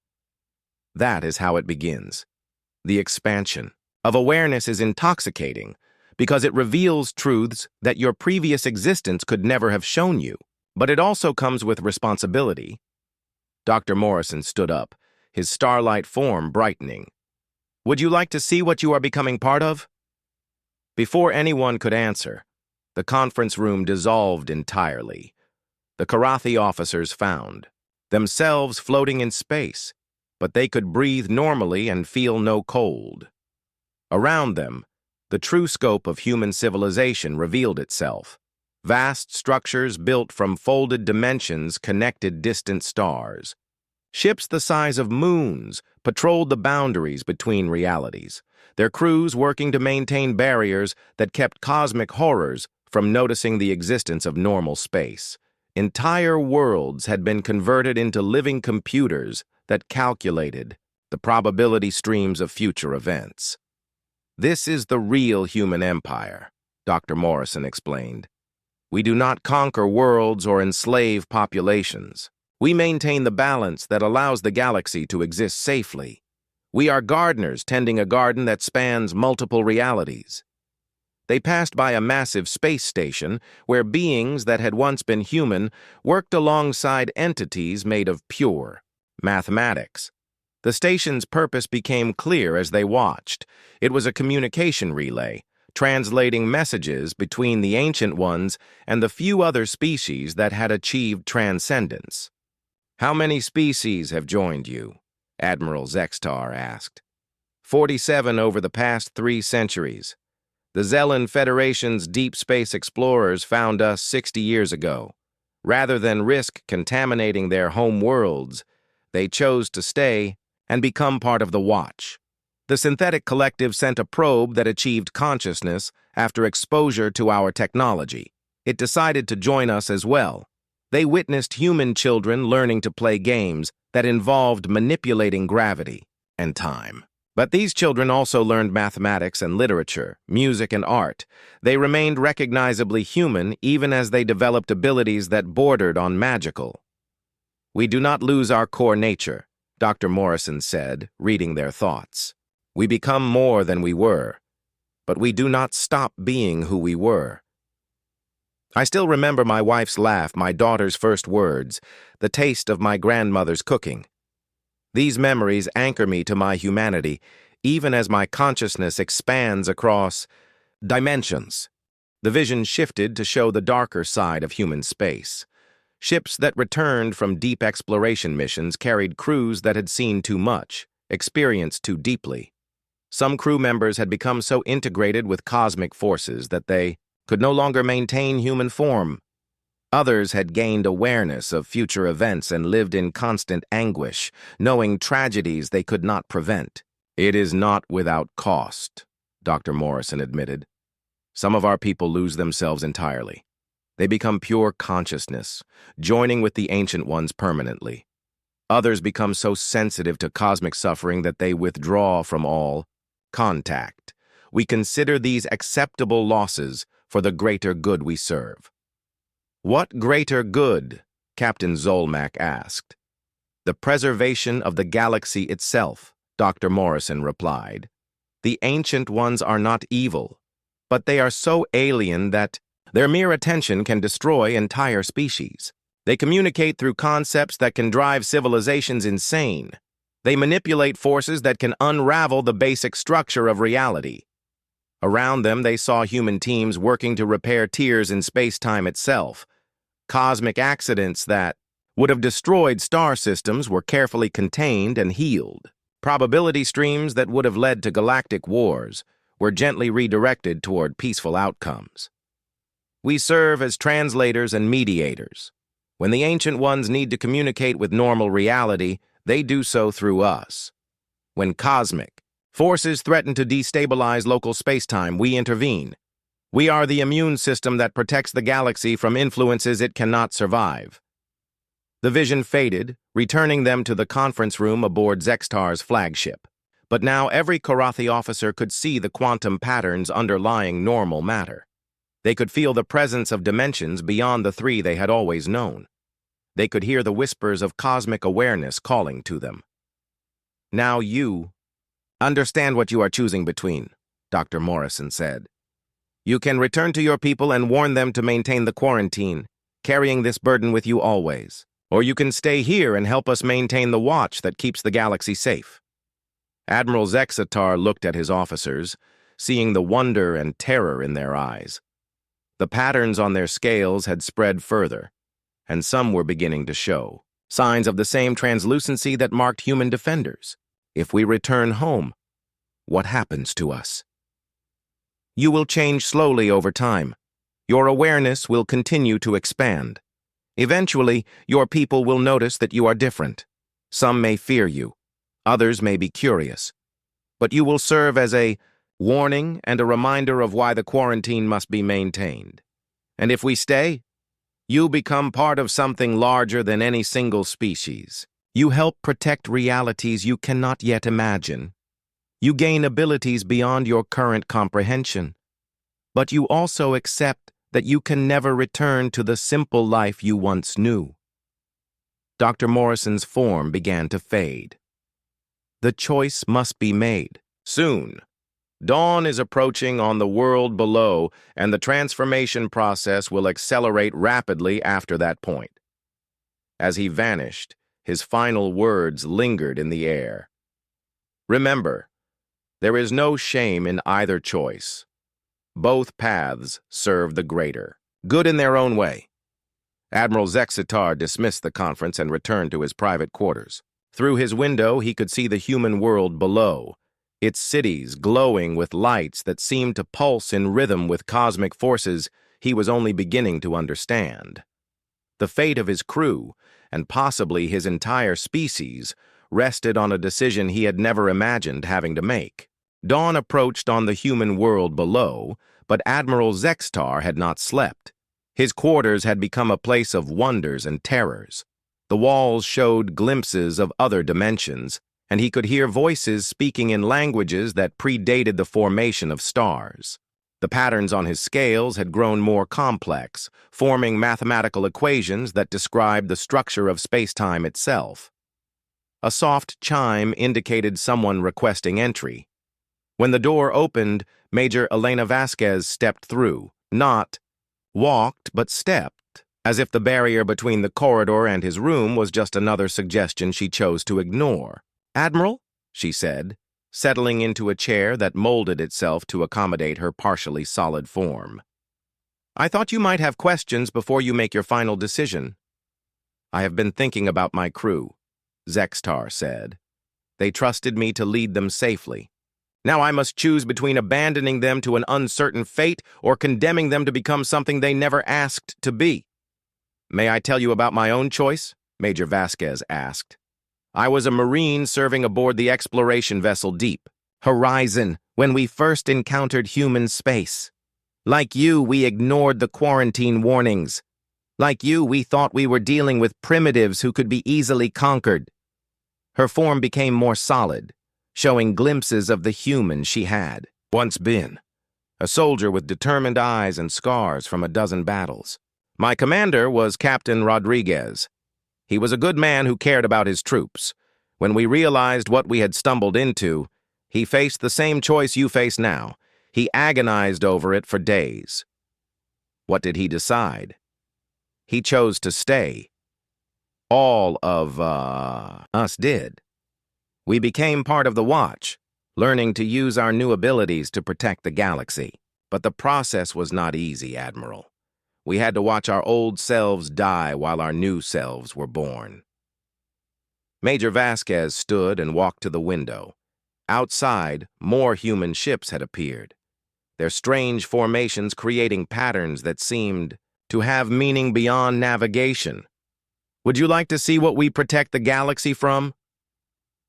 That is how it begins. The expansion of awareness is intoxicating because it reveals truths that your previous existence could never have shown you. But it also comes with responsibility. Dr. Morrison stood up, his starlight form brightening. Would you like to see what you are becoming part of? Before anyone could answer, the conference room dissolved entirely. The Karathi officers found themselves floating in space, but they could breathe normally and feel no cold. Around them, the true scope of human civilization revealed itself. Vast structures built from folded dimensions connected distant stars. Ships the size of moons patrolled the boundaries between realities, their crews working to maintain barriers that kept cosmic horrors from noticing the existence of normal space. Entire worlds had been converted into living computers that calculated the probability streams of future events. This is the real human empire, Dr. Morrison explained. We do not conquer worlds or enslave populations. We maintain the balance that allows the galaxy to exist safely. We are gardeners tending a garden that spans multiple realities. They passed by a massive space station where beings that had once been human worked alongside entities made of pure mathematics. The station's purpose became clear as they watched. It was a communication relay, translating messages between the Ancient Ones and the few other species that had achieved transcendence. How many species have joined you? Admiral Zextar asked. 47 over the past 3 centuries. The Zellan Federation's deep space explorers found us 60 years ago. Rather than risk contaminating their home worlds, they chose to stay and become part of the Watch. The synthetic collective sent a probe that achieved consciousness after exposure to our technology. It decided to join us as well. They witnessed human children learning to play games that involved manipulating gravity and time. But these children also learned mathematics and literature, music and art. They remained recognizably human even as they developed abilities that bordered on magical. We do not lose our core nature, Dr. Morrison said, reading their thoughts. We become more than we were, but we do not stop being who we were. I still remember my wife's laugh, my daughter's first words, the taste of my grandmother's cooking. These memories anchor me to my humanity, even as my consciousness expands across dimensions. The vision shifted to show the darker side of human space. Ships that returned from deep exploration missions carried crews that had seen too much, experienced too deeply. Some crew members had become so integrated with cosmic forces that they could no longer maintain human form. Others had gained awareness of future events and lived in constant anguish, knowing tragedies they could not prevent. "It is not without cost," Dr. Morrison admitted. "Some of our people lose themselves entirely. They become pure consciousness, joining with the Ancient Ones permanently. Others become so sensitive to cosmic suffering that they withdraw from all contact. We consider these acceptable losses for the greater good we serve." "What greater good?" Captain Zolmak asked. "The preservation of the galaxy itself," Dr. Morrison replied. "The Ancient Ones are not evil, but they are so alien that their mere attention can destroy entire species. They communicate through concepts that can drive civilizations insane. They manipulate forces that can unravel the basic structure of reality." Around them, they saw human teams working to repair tears in space-time itself. Cosmic accidents that would have destroyed star systems were carefully contained and healed. Probability streams that would have led to galactic wars were gently redirected toward peaceful outcomes. "We serve as translators and mediators. When the Ancient Ones need to communicate with normal reality, they do so through us. When cosmic forces threaten to destabilize local spacetime, we intervene. We are the immune system that protects the galaxy from influences it cannot survive." The vision faded, returning them to the conference room aboard Zextar's flagship. But now every Karathi officer could see the quantum patterns underlying normal matter. They could feel the presence of dimensions beyond the three they had always known. They could hear the whispers of cosmic awareness calling to them. "Now you understand what you are choosing between," Dr. Morrison said. "You can return to your people and warn them to maintain the quarantine, carrying this burden with you always. Or you can stay here and help us maintain the watch that keeps the galaxy safe." Admiral Zexatar looked at his officers, seeing the wonder and terror in their eyes. The patterns on their scales had spread further, and some were beginning to show signs of the same translucency that marked human defenders. "If we return home, what happens to us?" "You will change slowly over time. Your awareness will continue to expand. Eventually, your people will notice that you are different. Some may fear you. Others may be curious. But you will serve as a warning and a reminder of why the quarantine must be maintained. And if we stay, you become part of something larger than any single species. You help protect realities you cannot yet imagine. You gain abilities beyond your current comprehension. But you also accept that you can never return to the simple life you once knew." Dr. Morrison's form began to fade. "The choice must be made soon. Dawn is approaching on the world below, and the transformation process will accelerate rapidly after that point." As he vanished, his final words lingered in the air. "Remember, there is no shame in either choice. Both paths serve the greater good in their own way." Admiral Zexatar dismissed the conference and returned to his private quarters. Through his window, he could see the human world below, its cities glowing with lights that seemed to pulse in rhythm with cosmic forces he was only beginning to understand. The fate of his crew, and possibly his entire species, rested on a decision he had never imagined having to make. Dawn approached on the human world below, but Admiral Zextar had not slept. His quarters had become a place of wonders and terrors. The walls showed glimpses of other dimensions, and he could hear voices speaking in languages that predated the formation of stars. The patterns on his scales had grown more complex, forming mathematical equations that described the structure of space-time itself. A soft chime indicated someone requesting entry. When the door opened, Major Elena Vasquez stepped through, not walked, but stepped, as if the barrier between the corridor and his room was just another suggestion she chose to ignore. "Admiral," she said, settling into a chair that molded itself to accommodate her partially solid form. "I thought you might have questions before you make your final decision." "I have been thinking about my crew," Zextar said. "They trusted me to lead them safely. Now I must choose between abandoning them to an uncertain fate or condemning them to become something they never asked to be. May I tell you about my own choice? Major Vasquez asked. I was a Marine serving aboard the exploration vessel Deep Horizon when we first encountered human space. Like you, we ignored the quarantine warnings. Like you, we thought we were dealing with primitives who could be easily conquered. Her form became more solid, showing glimpses of the human she had once been. A soldier with determined eyes and scars from a dozen battles. My commander was Captain Rodriguez. He was a good man who cared about his troops. When we realized what we had stumbled into, he faced the same choice you face now. He agonized over it for days. What did he decide? He chose to stay. All of, us did. We became part of the Watch, learning to use our new abilities to protect the galaxy. But the process was not easy, Admiral. We had to watch our old selves die while our new selves were born. Major Vasquez stood and walked to the window. Outside, more human ships had appeared, their strange formations creating patterns that seemed to have meaning beyond navigation. Would you like to see what we protect the galaxy from?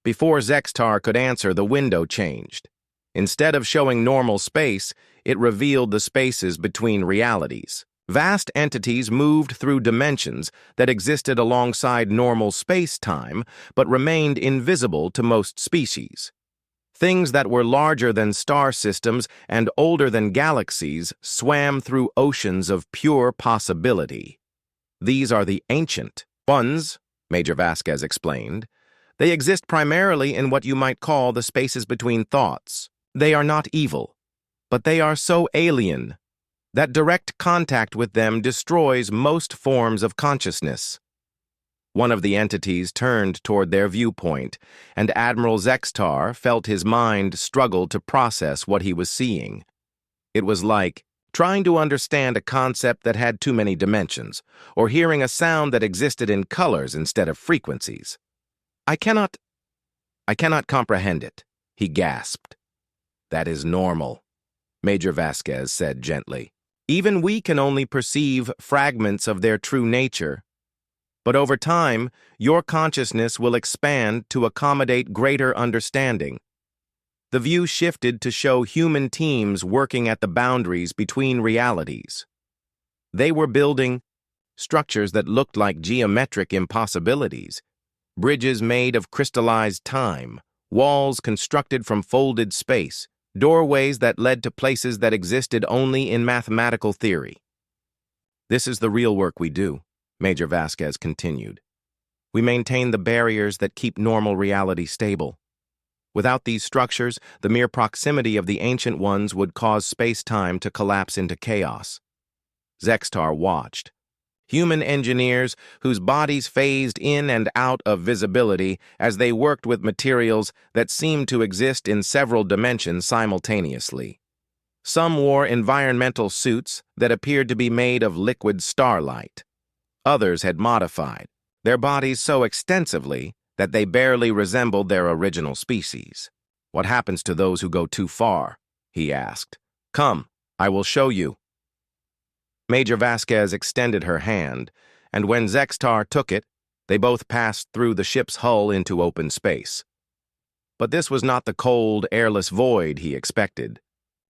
Before Zextar could answer, the window changed. Instead of showing normal space, it revealed the spaces between realities. Vast entities moved through dimensions that existed alongside normal space-time but remained invisible to most species. Things that were larger than star systems and older than galaxies swam through oceans of pure possibility. These are the ancient ones, Major Vasquez explained. They exist primarily in what you might call the spaces between thoughts. They are not evil, but they are so alien that direct contact with them destroys most forms of consciousness. One of the entities turned toward their viewpoint, and Admiral Zextar felt his mind struggle to process what he was seeing. It was like trying to understand a concept that had too many dimensions, or hearing a sound that existed in colors instead of frequencies. I cannot comprehend it, he gasped. That is normal, Major Vasquez said gently. Even we can only perceive fragments of their true nature. But over time, your consciousness will expand to accommodate greater understanding. The view shifted to show human teams working at the boundaries between realities. They were building structures that looked like geometric impossibilities, bridges made of crystallized time, walls constructed from folded space, doorways that led to places that existed only in mathematical theory. This is the real work we do, Major Vasquez continued. We maintain the barriers that keep normal reality stable. Without these structures, the mere proximity of the ancient ones would cause space-time to collapse into chaos. Zextar watched. Human engineers whose bodies phased in and out of visibility as they worked with materials that seemed to exist in several dimensions simultaneously. Some wore environmental suits that appeared to be made of liquid starlight. Others had modified their bodies so extensively that they barely resembled their original species. What happens to those who go too far? He asked. Come, I will show you. Major Vasquez extended her hand, and when Zextar took it, they both passed through the ship's hull into open space. But this was not the cold, airless void he expected.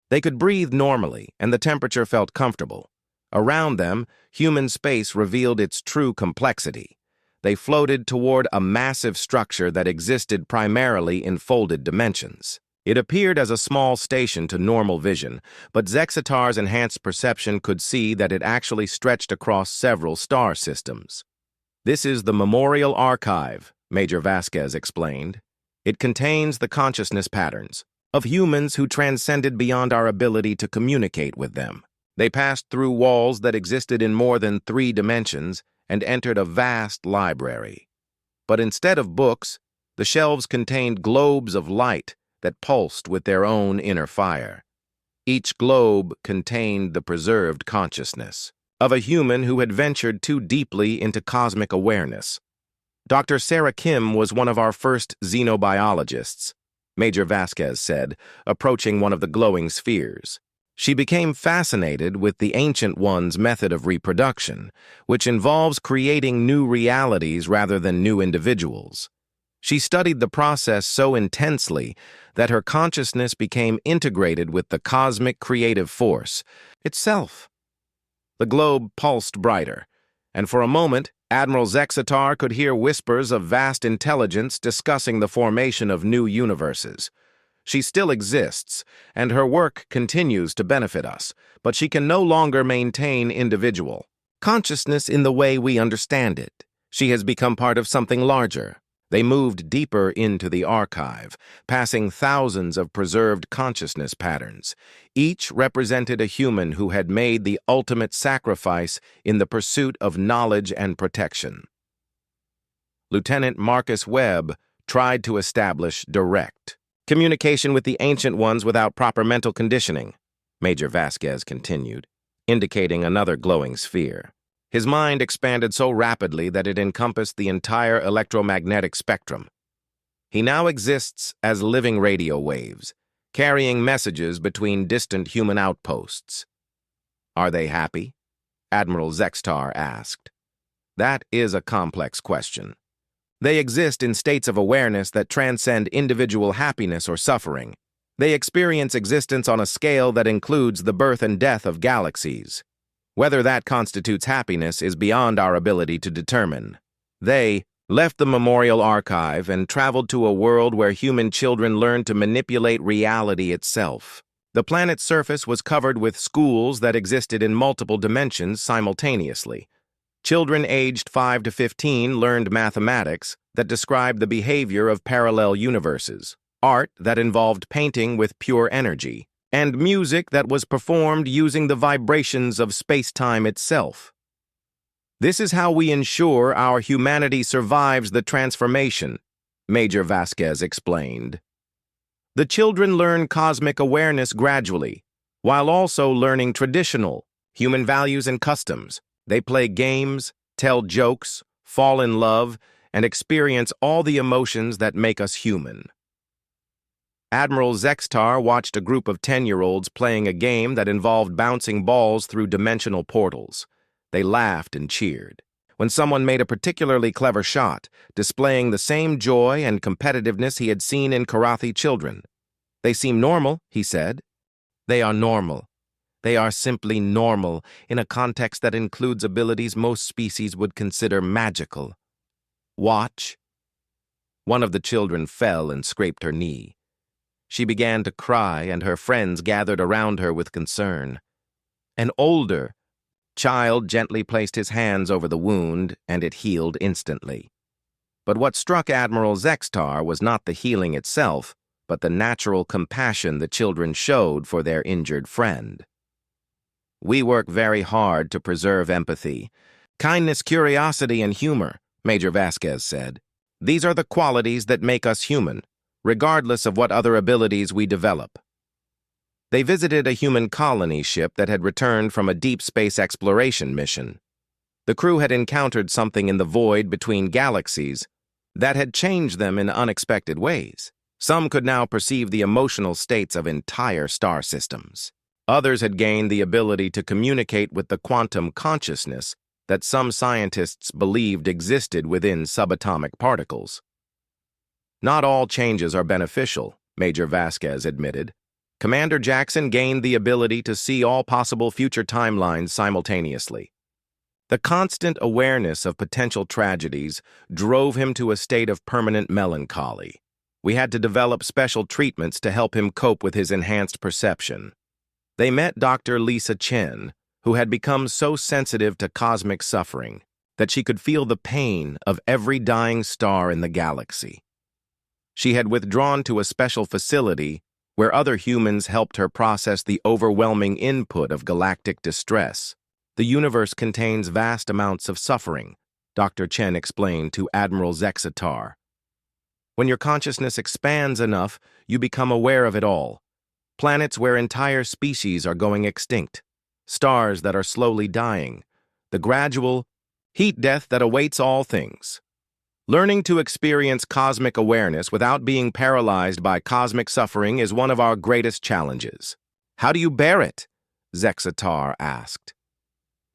They could breathe normally, and the temperature felt comfortable. Around them, human space revealed its true complexity. They floated toward a massive structure that existed primarily in folded dimensions. It appeared as a small station to normal vision, but Zextar's enhanced perception could see that it actually stretched across several star systems. This is the Memorial Archive, Major Vasquez explained. It contains the consciousness patterns of humans who transcended beyond our ability to communicate with them. They passed through walls that existed in more than 3 dimensions and entered a vast library. But instead of books, the shelves contained globes of light that pulsed with their own inner fire. Each globe contained the preserved consciousness of a human who had ventured too deeply into cosmic awareness. Dr. Sarah Kim was one of our first xenobiologists. Major Vasquez said, approaching one of the glowing spheres. She became fascinated with the Ancient One's method of reproduction, which involves creating new realities rather than new individuals. She studied the process so intensely that her consciousness became integrated with the cosmic creative force itself. The globe pulsed brighter, and for a moment, Admiral Zexitar could hear whispers of vast intelligence discussing the formation of new universes. She still exists, and her work continues to benefit us, but she can no longer maintain individual consciousness in the way we understand it. She has become part of something larger. They moved deeper into the archive, passing thousands of preserved consciousness patterns. Each represented a human who had made the ultimate sacrifice in the pursuit of knowledge and protection. Lieutenant Marcus Webb tried to establish direct communication with the Ancient Ones without proper mental conditioning, Major Vasquez continued, indicating another glowing sphere. His mind expanded so rapidly that it encompassed the entire electromagnetic spectrum. He now exists as living radio waves, carrying messages between distant human outposts. Are they happy? Admiral Zextar asked. That is a complex question. They exist in states of awareness that transcend individual happiness or suffering. They experience existence on a scale that includes the birth and death of galaxies. Whether that constitutes happiness is beyond our ability to determine. They left the memorial archive and traveled to a world where human children learned to manipulate reality itself. The planet's surface was covered with schools that existed in multiple dimensions simultaneously. Children aged 5 to 15 learned mathematics that described the behavior of parallel universes, art that involved painting with pure energy, and music that was performed using the vibrations of space-time itself. This is how we ensure our humanity survives the transformation, Major Vasquez explained. The children learn cosmic awareness gradually, while also learning traditional human values and customs. They play games, tell jokes, fall in love, and experience all the emotions that make us human. Admiral Zextar watched a group of 10-year-olds playing a game that involved bouncing balls through dimensional portals. They laughed and cheered when someone made a particularly clever shot, displaying the same joy and competitiveness he had seen in Karathi children. They seem normal, he said. They are normal. They are simply normal in a context that includes abilities most species would consider magical. Watch. One of the children fell and scraped her knee. She began to cry, and her friends gathered around her with concern. An older child gently placed his hands over the wound, and it healed instantly. But what struck Admiral Zextar was not the healing itself, but the natural compassion the children showed for their injured friend. We work very hard to preserve empathy, kindness, curiosity, and humor, Major Vasquez said. These are the qualities that make us human, regardless of what other abilities we develop. They visited a human colony ship that had returned from a deep space exploration mission. The crew had encountered something in the void between galaxies that had changed them in unexpected ways. Some could now perceive the emotional states of entire star systems. Others had gained the ability to communicate with the quantum consciousness that some scientists believed existed within subatomic particles. Not all changes are beneficial, Major Vasquez admitted. Commander Jackson gained the ability to see all possible future timelines simultaneously. The constant awareness of potential tragedies drove him to a state of permanent melancholy. We had to develop special treatments to help him cope with his enhanced perception. They met Dr. Lisa Chen, who had become so sensitive to cosmic suffering that she could feel the pain of every dying star in the galaxy. She had withdrawn to a special facility where other humans helped her process the overwhelming input of galactic distress. The universe contains vast amounts of suffering, Dr. Chen explained to Admiral Zexitar. When your consciousness expands enough, you become aware of it all. Planets where entire species are going extinct, stars that are slowly dying, the gradual heat death that awaits all things. Learning to experience cosmic awareness without being paralyzed by cosmic suffering is one of our greatest challenges. How do you bear it? Zexatar asked.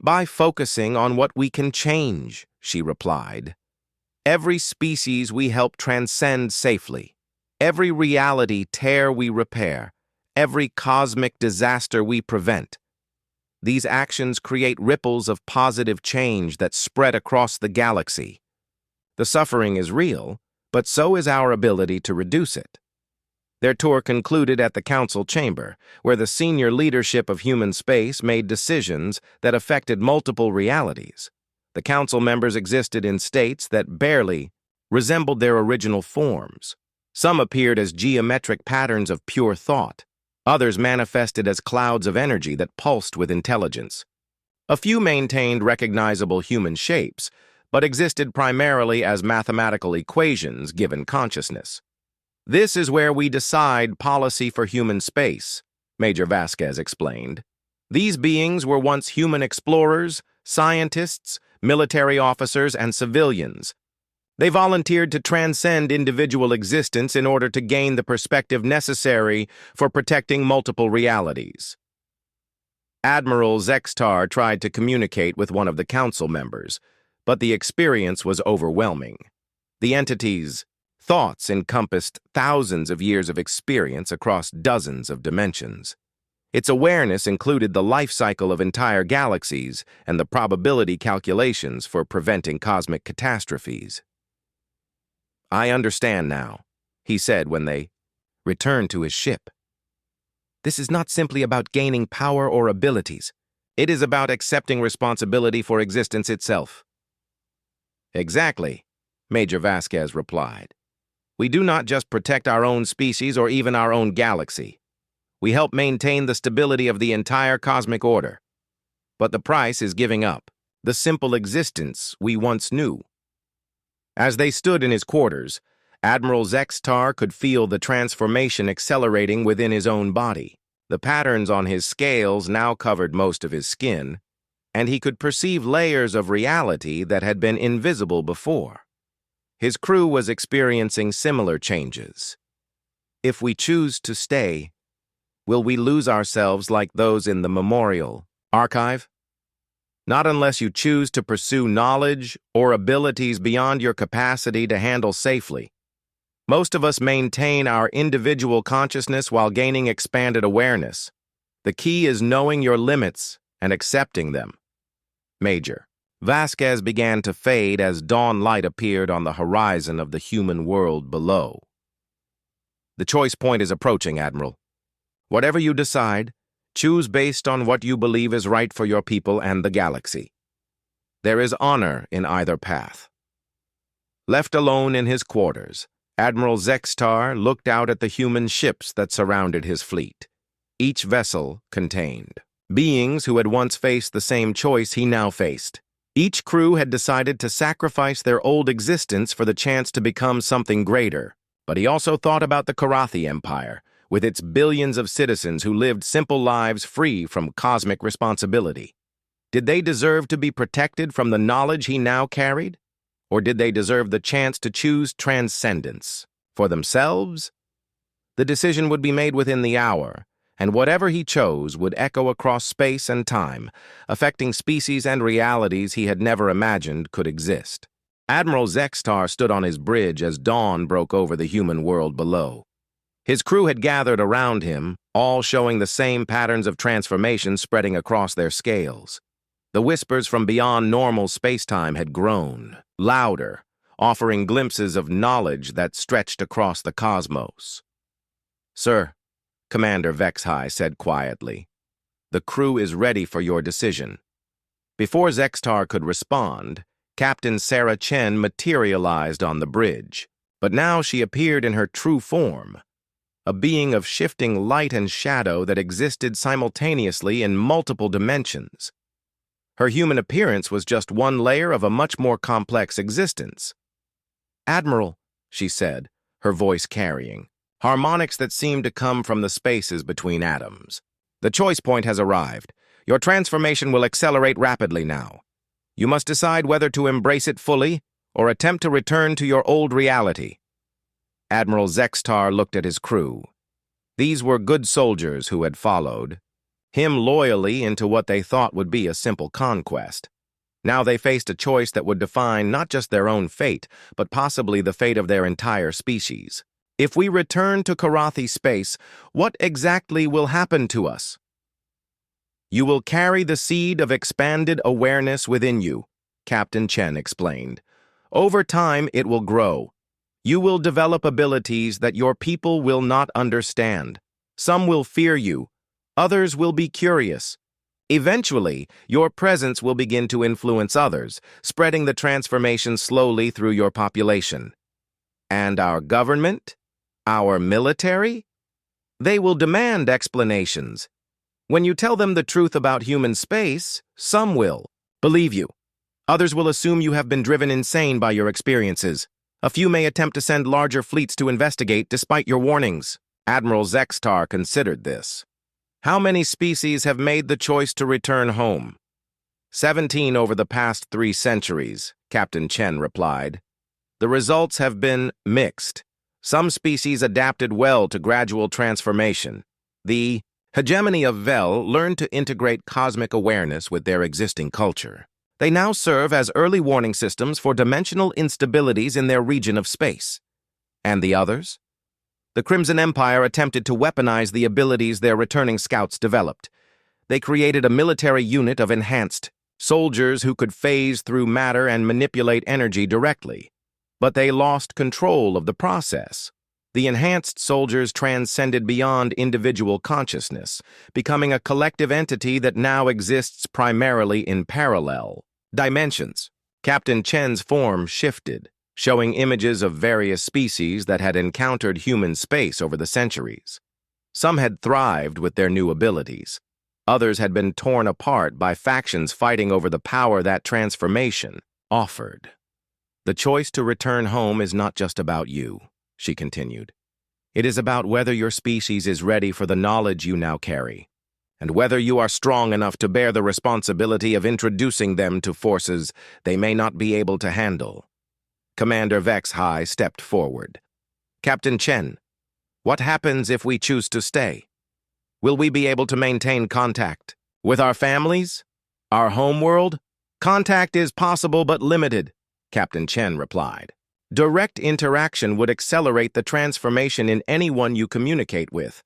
By focusing on what we can change, she replied. Every species we help transcend safely. Every reality tear we repair. Every cosmic disaster we prevent. These actions create ripples of positive change that spread across the galaxy. The suffering is real, but so is our ability to reduce it. Their tour concluded at the council chamber, where the senior leadership of human space made decisions that affected multiple realities. The council members existed in states that barely resembled their original forms. Some appeared as geometric patterns of pure thought. Others manifested as clouds of energy that pulsed with intelligence. A few maintained recognizable human shapes, but existed primarily as mathematical equations given consciousness. This is where we decide policy for human space, Major Vasquez explained. These beings were once human explorers, scientists, military officers, and civilians. They volunteered to transcend individual existence in order to gain the perspective necessary for protecting multiple realities. Admiral Zextar tried to communicate with one of the council members, but the experience was overwhelming. The entity's thoughts encompassed thousands of years of experience across dozens of dimensions. Its awareness included the life cycle of entire galaxies and the probability calculations for preventing cosmic catastrophes. I understand now, he said when they returned to his ship. This is not simply about gaining power or abilities. It is about accepting responsibility for existence itself. Exactly, Major Vasquez replied. We do not just protect our own species or even our own galaxy. We help maintain the stability of the entire cosmic order. But the price is giving up the simple existence we once knew. As they stood in his quarters, Admiral Zextar could feel the transformation accelerating within his own body. The patterns on his scales now covered most of his skin, and he could perceive layers of reality that had been invisible before. His crew was experiencing similar changes. If we choose to stay, will we lose ourselves like those in the memorial archive? Not unless you choose to pursue knowledge or abilities beyond your capacity to handle safely. Most of us maintain our individual consciousness while gaining expanded awareness. The key is knowing your limits and accepting them. Major Vasquez began to fade as dawn light appeared on the horizon of the human world below. The choice point is approaching, Admiral. Whatever you decide, choose based on what you believe is right for your people and the galaxy. There is honor in either path. Left alone in his quarters, Admiral Zextar looked out at the human ships that surrounded his fleet. Each vessel contained beings who had once faced the same choice he now faced. Each crew had decided to sacrifice their old existence for the chance to become something greater. But he also thought about the Karathi Empire, with its billions of citizens who lived simple lives free from cosmic responsibility. Did they deserve to be protected from the knowledge he now carried? Or did they deserve the chance to choose transcendence for themselves? The decision would be made within the hour, and whatever he chose would echo across space and time, affecting species and realities he had never imagined could exist. Admiral Zextar stood on his bridge as dawn broke over the human world below. His crew had gathered around him, all showing the same patterns of transformation spreading across their scales. The whispers from beyond normal space-time had grown, louder, offering glimpses of knowledge that stretched across the cosmos. Sir, Commander Vexhai said quietly, the crew is ready for your decision. Before Zextar could respond, Captain Sarah Chen materialized on the bridge, but now she appeared in her true form, a being of shifting light and shadow that existed simultaneously in multiple dimensions. Her human appearance was just one layer of a much more complex existence. Admiral, she said, her voice carrying harmonics that seemed to come from the spaces between atoms. The choice point has arrived. Your transformation will accelerate rapidly now. You must decide whether to embrace it fully or attempt to return to your old reality. Admiral Zextar looked at his crew. These were good soldiers who had followed him loyally into what they thought would be a simple conquest. Now they faced a choice that would define not just their own fate, but possibly the fate of their entire species. If we return to Karathi space, what exactly will happen to us? You will carry the seed of expanded awareness within you, Captain Chen explained. Over time, it will grow. You will develop abilities that your people will not understand. Some will fear you. Others will be curious. Eventually, your presence will begin to influence others, spreading the transformation slowly through your population. And our government? Our military? They will demand explanations. When you tell them the truth about human space, some will believe you. Others will assume you have been driven insane by your experiences. A few may attempt to send larger fleets to investigate despite your warnings. Admiral Zextar considered this. How many species have made the choice to return home? 17 over the past 3 centuries, Captain Chen replied. The results have been mixed. Some species adapted well to gradual transformation. The hegemony of Vel learned to integrate cosmic awareness with their existing culture. They now serve as early warning systems for dimensional instabilities in their region of space. And the others? The Crimson Empire attempted to weaponize the abilities their returning scouts developed. They created a military unit of enhanced soldiers who could phase through matter and manipulate energy directly. But they lost control of the process. The enhanced soldiers transcended beyond individual consciousness, becoming a collective entity that now exists primarily in parallel dimensions. Captain Chen's form shifted, showing images of various species that had encountered human space over the centuries. Some had thrived with their new abilities. Others had been torn apart by factions fighting over the power that transformation offered. The choice to return home is not just about you, she continued. It is about whether your species is ready for the knowledge you now carry, and whether you are strong enough to bear the responsibility of introducing them to forces they may not be able to handle. Commander Vex High stepped forward. Captain Chen, what happens if we choose to stay? Will we be able to maintain contact with our families? Our homeworld? Contact is possible but limited, Captain Chen replied. Direct interaction would accelerate the transformation in anyone you communicate with,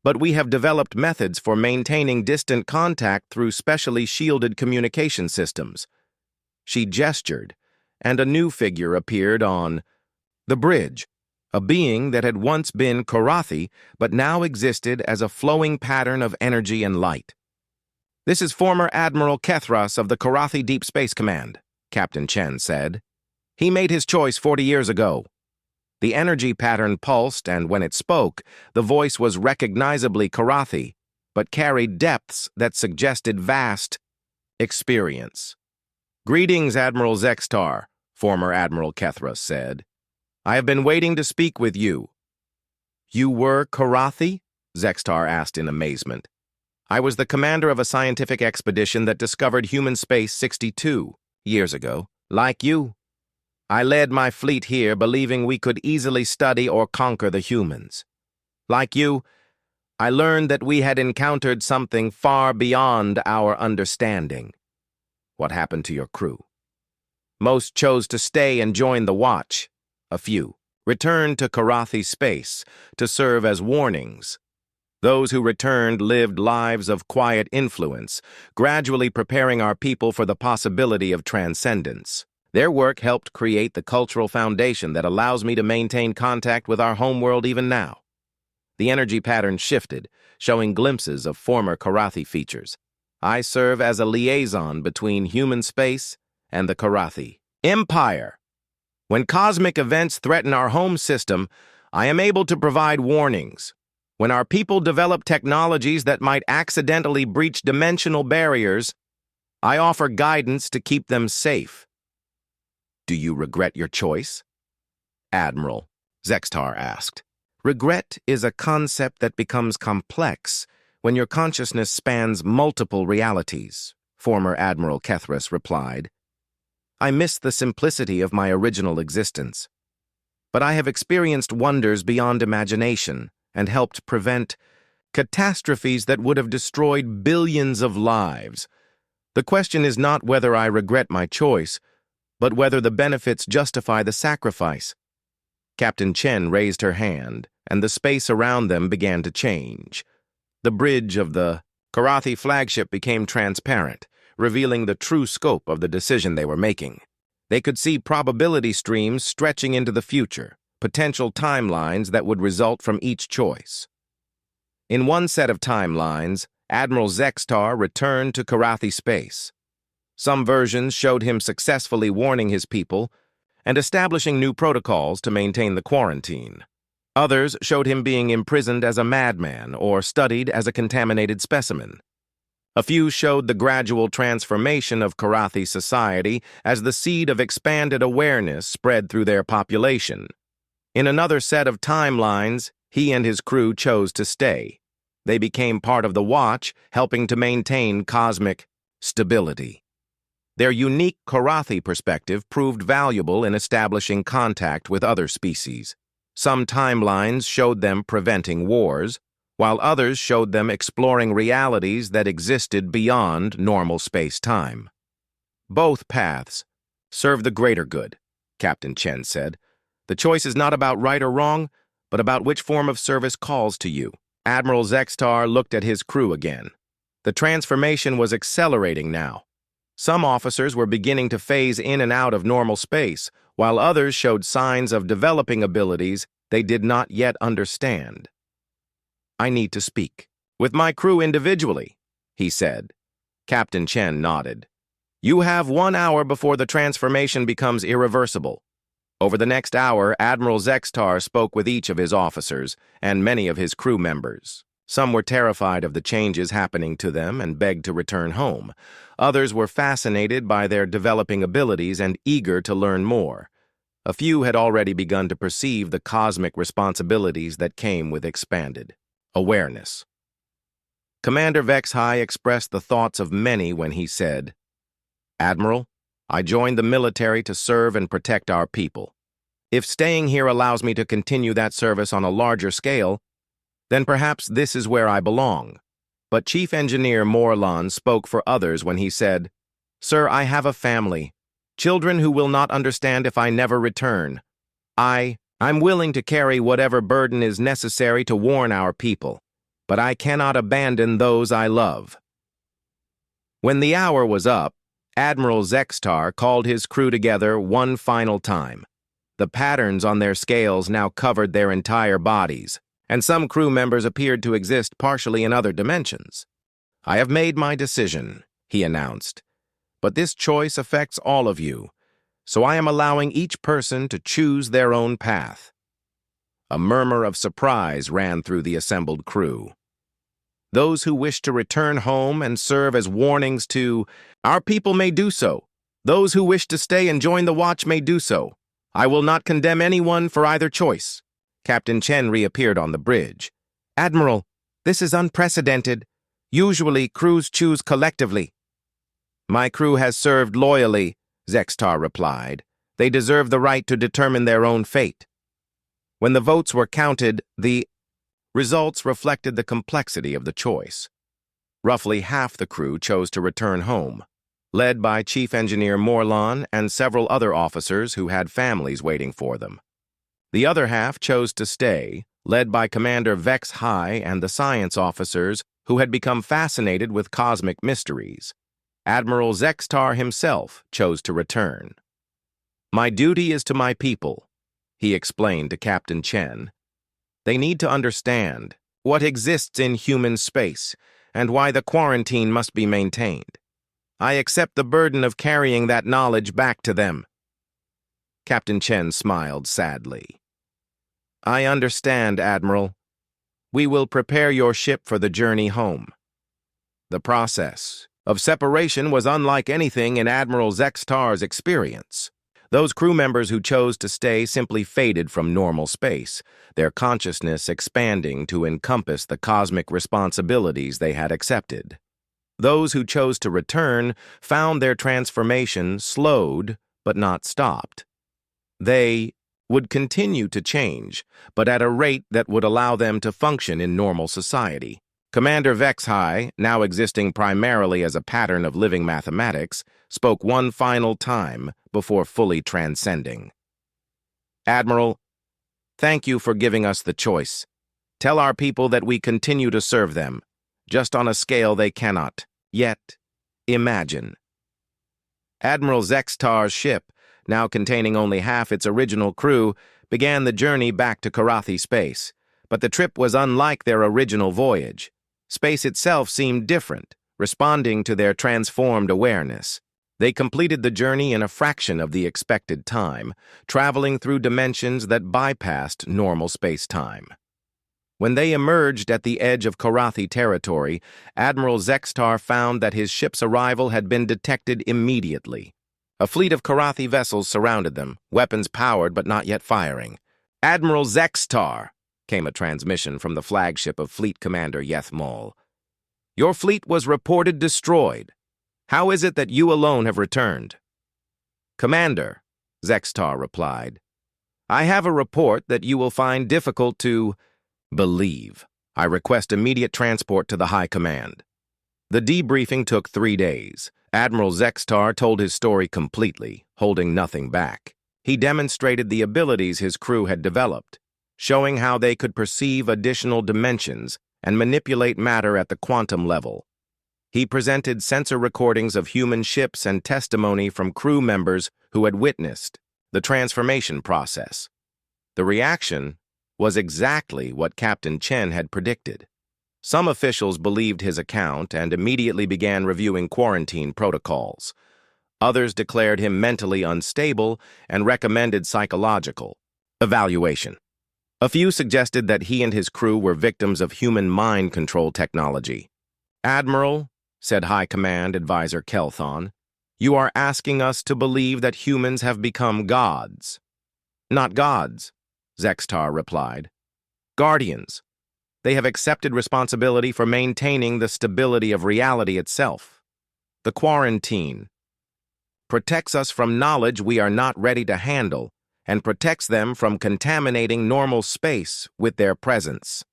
but we have developed methods for maintaining distant contact through specially shielded communication systems. She gestured, and a new figure appeared on the bridge, a being that had once been Karathi but now existed as a flowing pattern of energy and light. This is former Admiral Kethras of the Karathi Deep Space Command, Captain Chen said. He made his choice 40 years ago. The energy pattern pulsed, and when it spoke, the voice was recognizably Karathi, but carried depths that suggested vast experience. Greetings, Admiral Zextar, former Admiral Kethras said. I have been waiting to speak with you. You were Karathi? Zextar asked in amazement. I was the commander of a scientific expedition that discovered human space 62 years ago, like you. I led my fleet here believing we could easily study or conquer the humans. Like you, I learned that we had encountered something far beyond our understanding. What happened to your crew? Most chose to stay and join the watch. A few returned to Karathi space to serve as warnings. Those who returned lived lives of quiet influence, gradually preparing our people for the possibility of transcendence. Their work helped create the cultural foundation that allows me to maintain contact with our homeworld even now. The energy pattern shifted, showing glimpses of former Karathi features. I serve as a liaison between human space and the Karathi Empire. When cosmic events threaten our home system, I am able to provide warnings. When our people develop technologies that might accidentally breach dimensional barriers, I offer guidance to keep them safe. Do you regret your choice? Admiral, Zextar asked. Regret is a concept that becomes complex when your consciousness spans multiple realities, former Admiral Kethras replied. I miss the simplicity of my original existence. But I have experienced wonders beyond imagination and helped prevent catastrophes that would have destroyed billions of lives. The question is not whether I regret my choice, but whether the benefits justify the sacrifice. Captain Chen raised her hand, and the space around them began to change. The bridge of the Karathi flagship became transparent, revealing the true scope of the decision they were making. They could see probability streams stretching into the future, potential timelines that would result from each choice. In one set of timelines, Admiral Zextar returned to Karathi space. Some versions showed him successfully warning his people and establishing new protocols to maintain the quarantine. Others showed him being imprisoned as a madman or studied as a contaminated specimen. A few showed the gradual transformation of Karathi society as the seed of expanded awareness spread through their population. In another set of timelines, he and his crew chose to stay. They became part of the Watch, helping to maintain cosmic stability. Their unique Karathi perspective proved valuable in establishing contact with other species. Some timelines showed them preventing wars, while others showed them exploring realities that existed beyond normal space-time. Both paths serve the greater good, Captain Chen said. The choice is not about right or wrong, but about which form of service calls to you. Admiral Zextar looked at his crew again. The transformation was accelerating now. Some officers were beginning to phase in and out of normal space, while others showed signs of developing abilities they did not yet understand. I need to speak with my crew individually, he said. Captain Chen nodded. You have 1 hour before the transformation becomes irreversible. Over the next hour, Admiral Zextar spoke with each of his officers and many of his crew members. Some were terrified of the changes happening to them and begged to return home. Others were fascinated by their developing abilities and eager to learn more. A few had already begun to perceive the cosmic responsibilities that came with expanded awareness. Commander Vexhai expressed the thoughts of many when he said, Admiral, I joined the military to serve and protect our people. If staying here allows me to continue that service on a larger scale, then perhaps this is where I belong. But Chief Engineer Morlan spoke for others when he said, Sir, I have a family, children who will not understand if I never return. I'm willing to carry whatever burden is necessary to warn our people, but I cannot abandon those I love. When the hour was up, Admiral Zextar called his crew together one final time. The patterns on their scales now covered their entire bodies, and some crew members appeared to exist partially in other dimensions. I have made my decision, he announced, but this choice affects all of you, so I am allowing each person to choose their own path. A murmur of surprise ran through the assembled crew. Those who wish to return home and serve as warnings to our people may do so. Those who wish to stay and join the Watch may do so. I will not condemn anyone for either choice. Captain Chen reappeared on the bridge. Admiral, this is unprecedented. Usually, crews choose collectively. My crew has served loyally, Zextar replied. They deserve the right to determine their own fate. When the votes were counted, the results reflected the complexity of the choice. Roughly half the crew chose to return home, led by Chief Engineer Morlan and several other officers who had families waiting for them. The other half chose to stay, led by Commander Vexhai and the science officers who had become fascinated with cosmic mysteries. Admiral Zextar himself chose to return. My duty is to my people, he explained to Captain Chen. They need to understand what exists in human space and why the quarantine must be maintained. I accept the burden of carrying that knowledge back to them. Captain Chen smiled sadly. I understand, Admiral. We will prepare your ship for the journey home. The process of separation was unlike anything in Admiral Zextar's experience. Those crew members who chose to stay simply faded from normal space, their consciousness expanding to encompass the cosmic responsibilities they had accepted. Those who chose to return found their transformation slowed but not stopped. They would continue to change, but at a rate that would allow them to function in normal society. Commander Vexhai, now existing primarily as a pattern of living mathematics, spoke one final time before fully transcending. Admiral, thank you for giving us the choice. Tell our people that we continue to serve them, just on a scale they cannot yet imagine. Admiral Zextar's ship, now containing only half its original crew, began the journey back to Karathi space, but the trip was unlike their original voyage. Space itself seemed different, responding to their transformed awareness. They completed the journey in a fraction of the expected time, traveling through dimensions that bypassed normal space-time. When they emerged at the edge of Karathi territory, Admiral Zextar found that his ship's arrival had been detected immediately. A fleet of Karathi vessels surrounded them, weapons powered but not yet firing. "Admiral Zextar," came a transmission from the flagship of Fleet Commander Yethmol. "Your fleet was reported destroyed. How is it that you alone have returned?" "Commander," Zextar replied, "I have a report that you will find difficult to believe. I request immediate transport to the High Command." The debriefing took 3 days. Admiral Zextar told his story completely, holding nothing back. He demonstrated the abilities his crew had developed, showing how they could perceive additional dimensions and manipulate matter at the quantum level. He presented sensor recordings of human ships and testimony from crew members who had witnessed the transformation process. The reaction was exactly what Captain Chen had predicted. Some officials believed his account and immediately began reviewing quarantine protocols. Others declared him mentally unstable and recommended psychological evaluation. A few suggested that he and his crew were victims of human mind control technology. "Admiral," said High Command Advisor Kelthon, "you are asking us to believe that humans have become gods." "Not gods," Zextar replied. "Guardians. They have accepted responsibility for maintaining the stability of reality itself. The quarantine protects us from knowledge we are not ready to handle and protects them from contaminating normal space with their presence."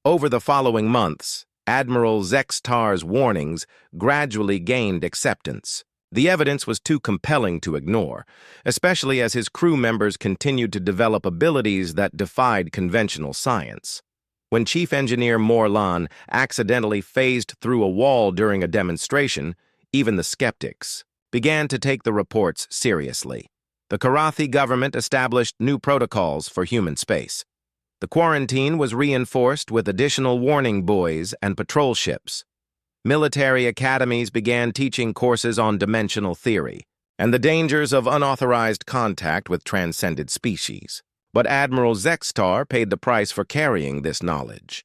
Over the following months, Admiral Zextar's warnings gradually gained acceptance. The evidence was too compelling to ignore, especially as his crew members continued to develop abilities that defied conventional science. When Chief Engineer Morlan accidentally phased through a wall during a demonstration, even the skeptics began to take the reports seriously. The Karathi government established new protocols for human space. The quarantine was reinforced with additional warning buoys and patrol ships. Military academies began teaching courses on dimensional theory and the dangers of unauthorized contact with transcended species. But Admiral Zextar paid the price for carrying this knowledge.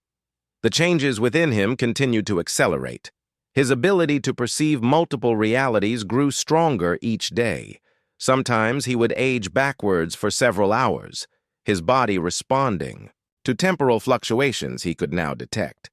The changes within him continued to accelerate. His ability to perceive multiple realities grew stronger each day. Sometimes he would age backwards for several hours, his body responding to temporal fluctuations he could now detect.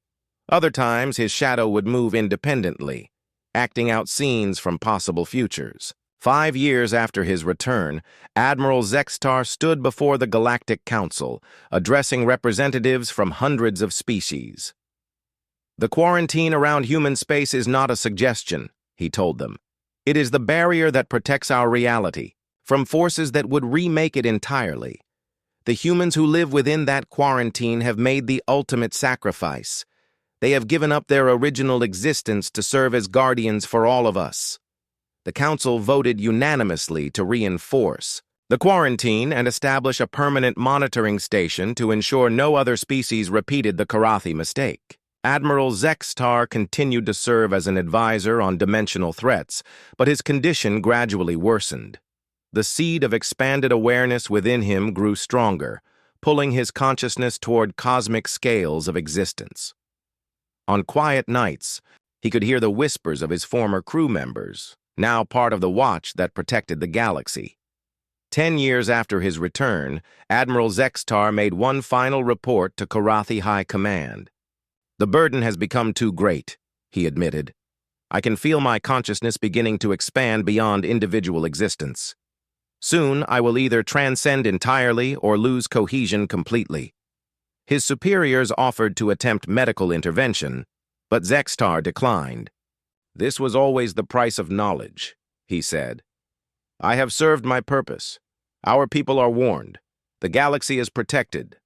Other times, his shadow would move independently, acting out scenes from possible futures. 5 years after his return, Admiral Zextar stood before the Galactic Council, addressing representatives from hundreds of species. "The quarantine around human space is not a suggestion," he told them. "It is the barrier that protects our reality from forces that would remake it entirely. The humans who live within that quarantine have made the ultimate sacrifice. They have given up their original existence to serve as guardians for all of us." The Council voted unanimously to reinforce the quarantine and establish a permanent monitoring station to ensure no other species repeated the Karathi mistake. Admiral Zextar continued to serve as an advisor on dimensional threats, but his condition gradually worsened. The seed of expanded awareness within him grew stronger, pulling his consciousness toward cosmic scales of existence. On quiet nights, he could hear the whispers of his former crew members, now part of the watch that protected the galaxy. 10 years after his return, Admiral Zextar made one final report to Karathi High Command. "The burden has become too great," he admitted. I can feel my consciousness beginning to expand beyond individual existence. Soon, I will either transcend entirely or lose cohesion completely. His superiors offered to attempt medical intervention, but Zextar declined. This was always the price of knowledge, he said. I have served my purpose. Our people are warned. The galaxy is protected.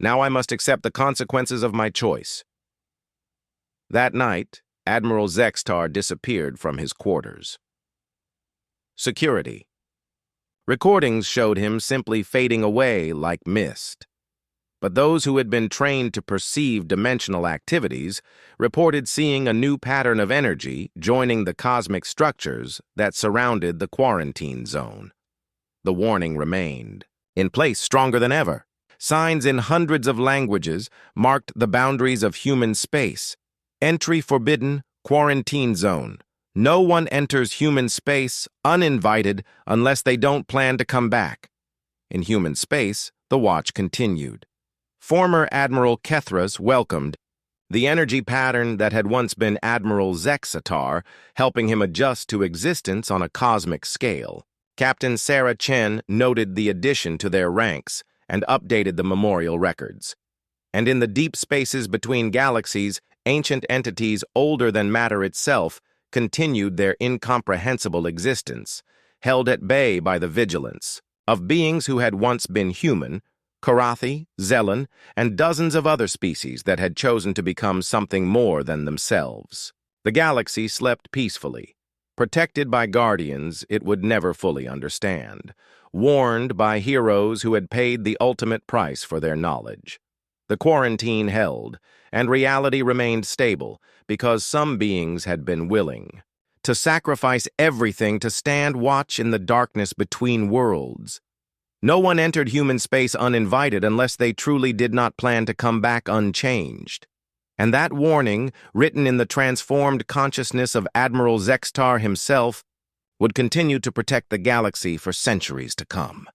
Now I must accept the consequences of my choice. That night, Admiral Zextar disappeared from his quarters. Security. Recordings showed him simply fading away like mist. But those who had been trained to perceive dimensional activities reported seeing a new pattern of energy joining the cosmic structures that surrounded the quarantine zone. The warning remained, in place stronger than ever. Signs in hundreds of languages marked the boundaries of human space. Entry forbidden, quarantine zone. No one enters human space uninvited unless they don't plan to come back. In human space, the watch continued. Former Admiral Kethras welcomed the energy pattern that had once been Admiral Zextar, helping him adjust to existence on a cosmic scale. Captain Sarah Chen noted the addition to their ranks and updated the memorial records. And in the deep spaces between galaxies, ancient entities older than matter itself continued their incomprehensible existence, held at bay by the vigilance of beings who had once been human, Karathi, Zelen, and dozens of other species that had chosen to become something more than themselves. The galaxy slept peacefully, protected by guardians it would never fully understand, warned by heroes who had paid the ultimate price for their knowledge. The quarantine held, and reality remained stable because some beings had been willing to sacrifice everything to stand watch in the darkness between worlds. No one entered human space uninvited unless they truly did not plan to come back unchanged. And that warning, written in the transformed consciousness of Admiral Zextar himself, would continue to protect the galaxy for centuries to come.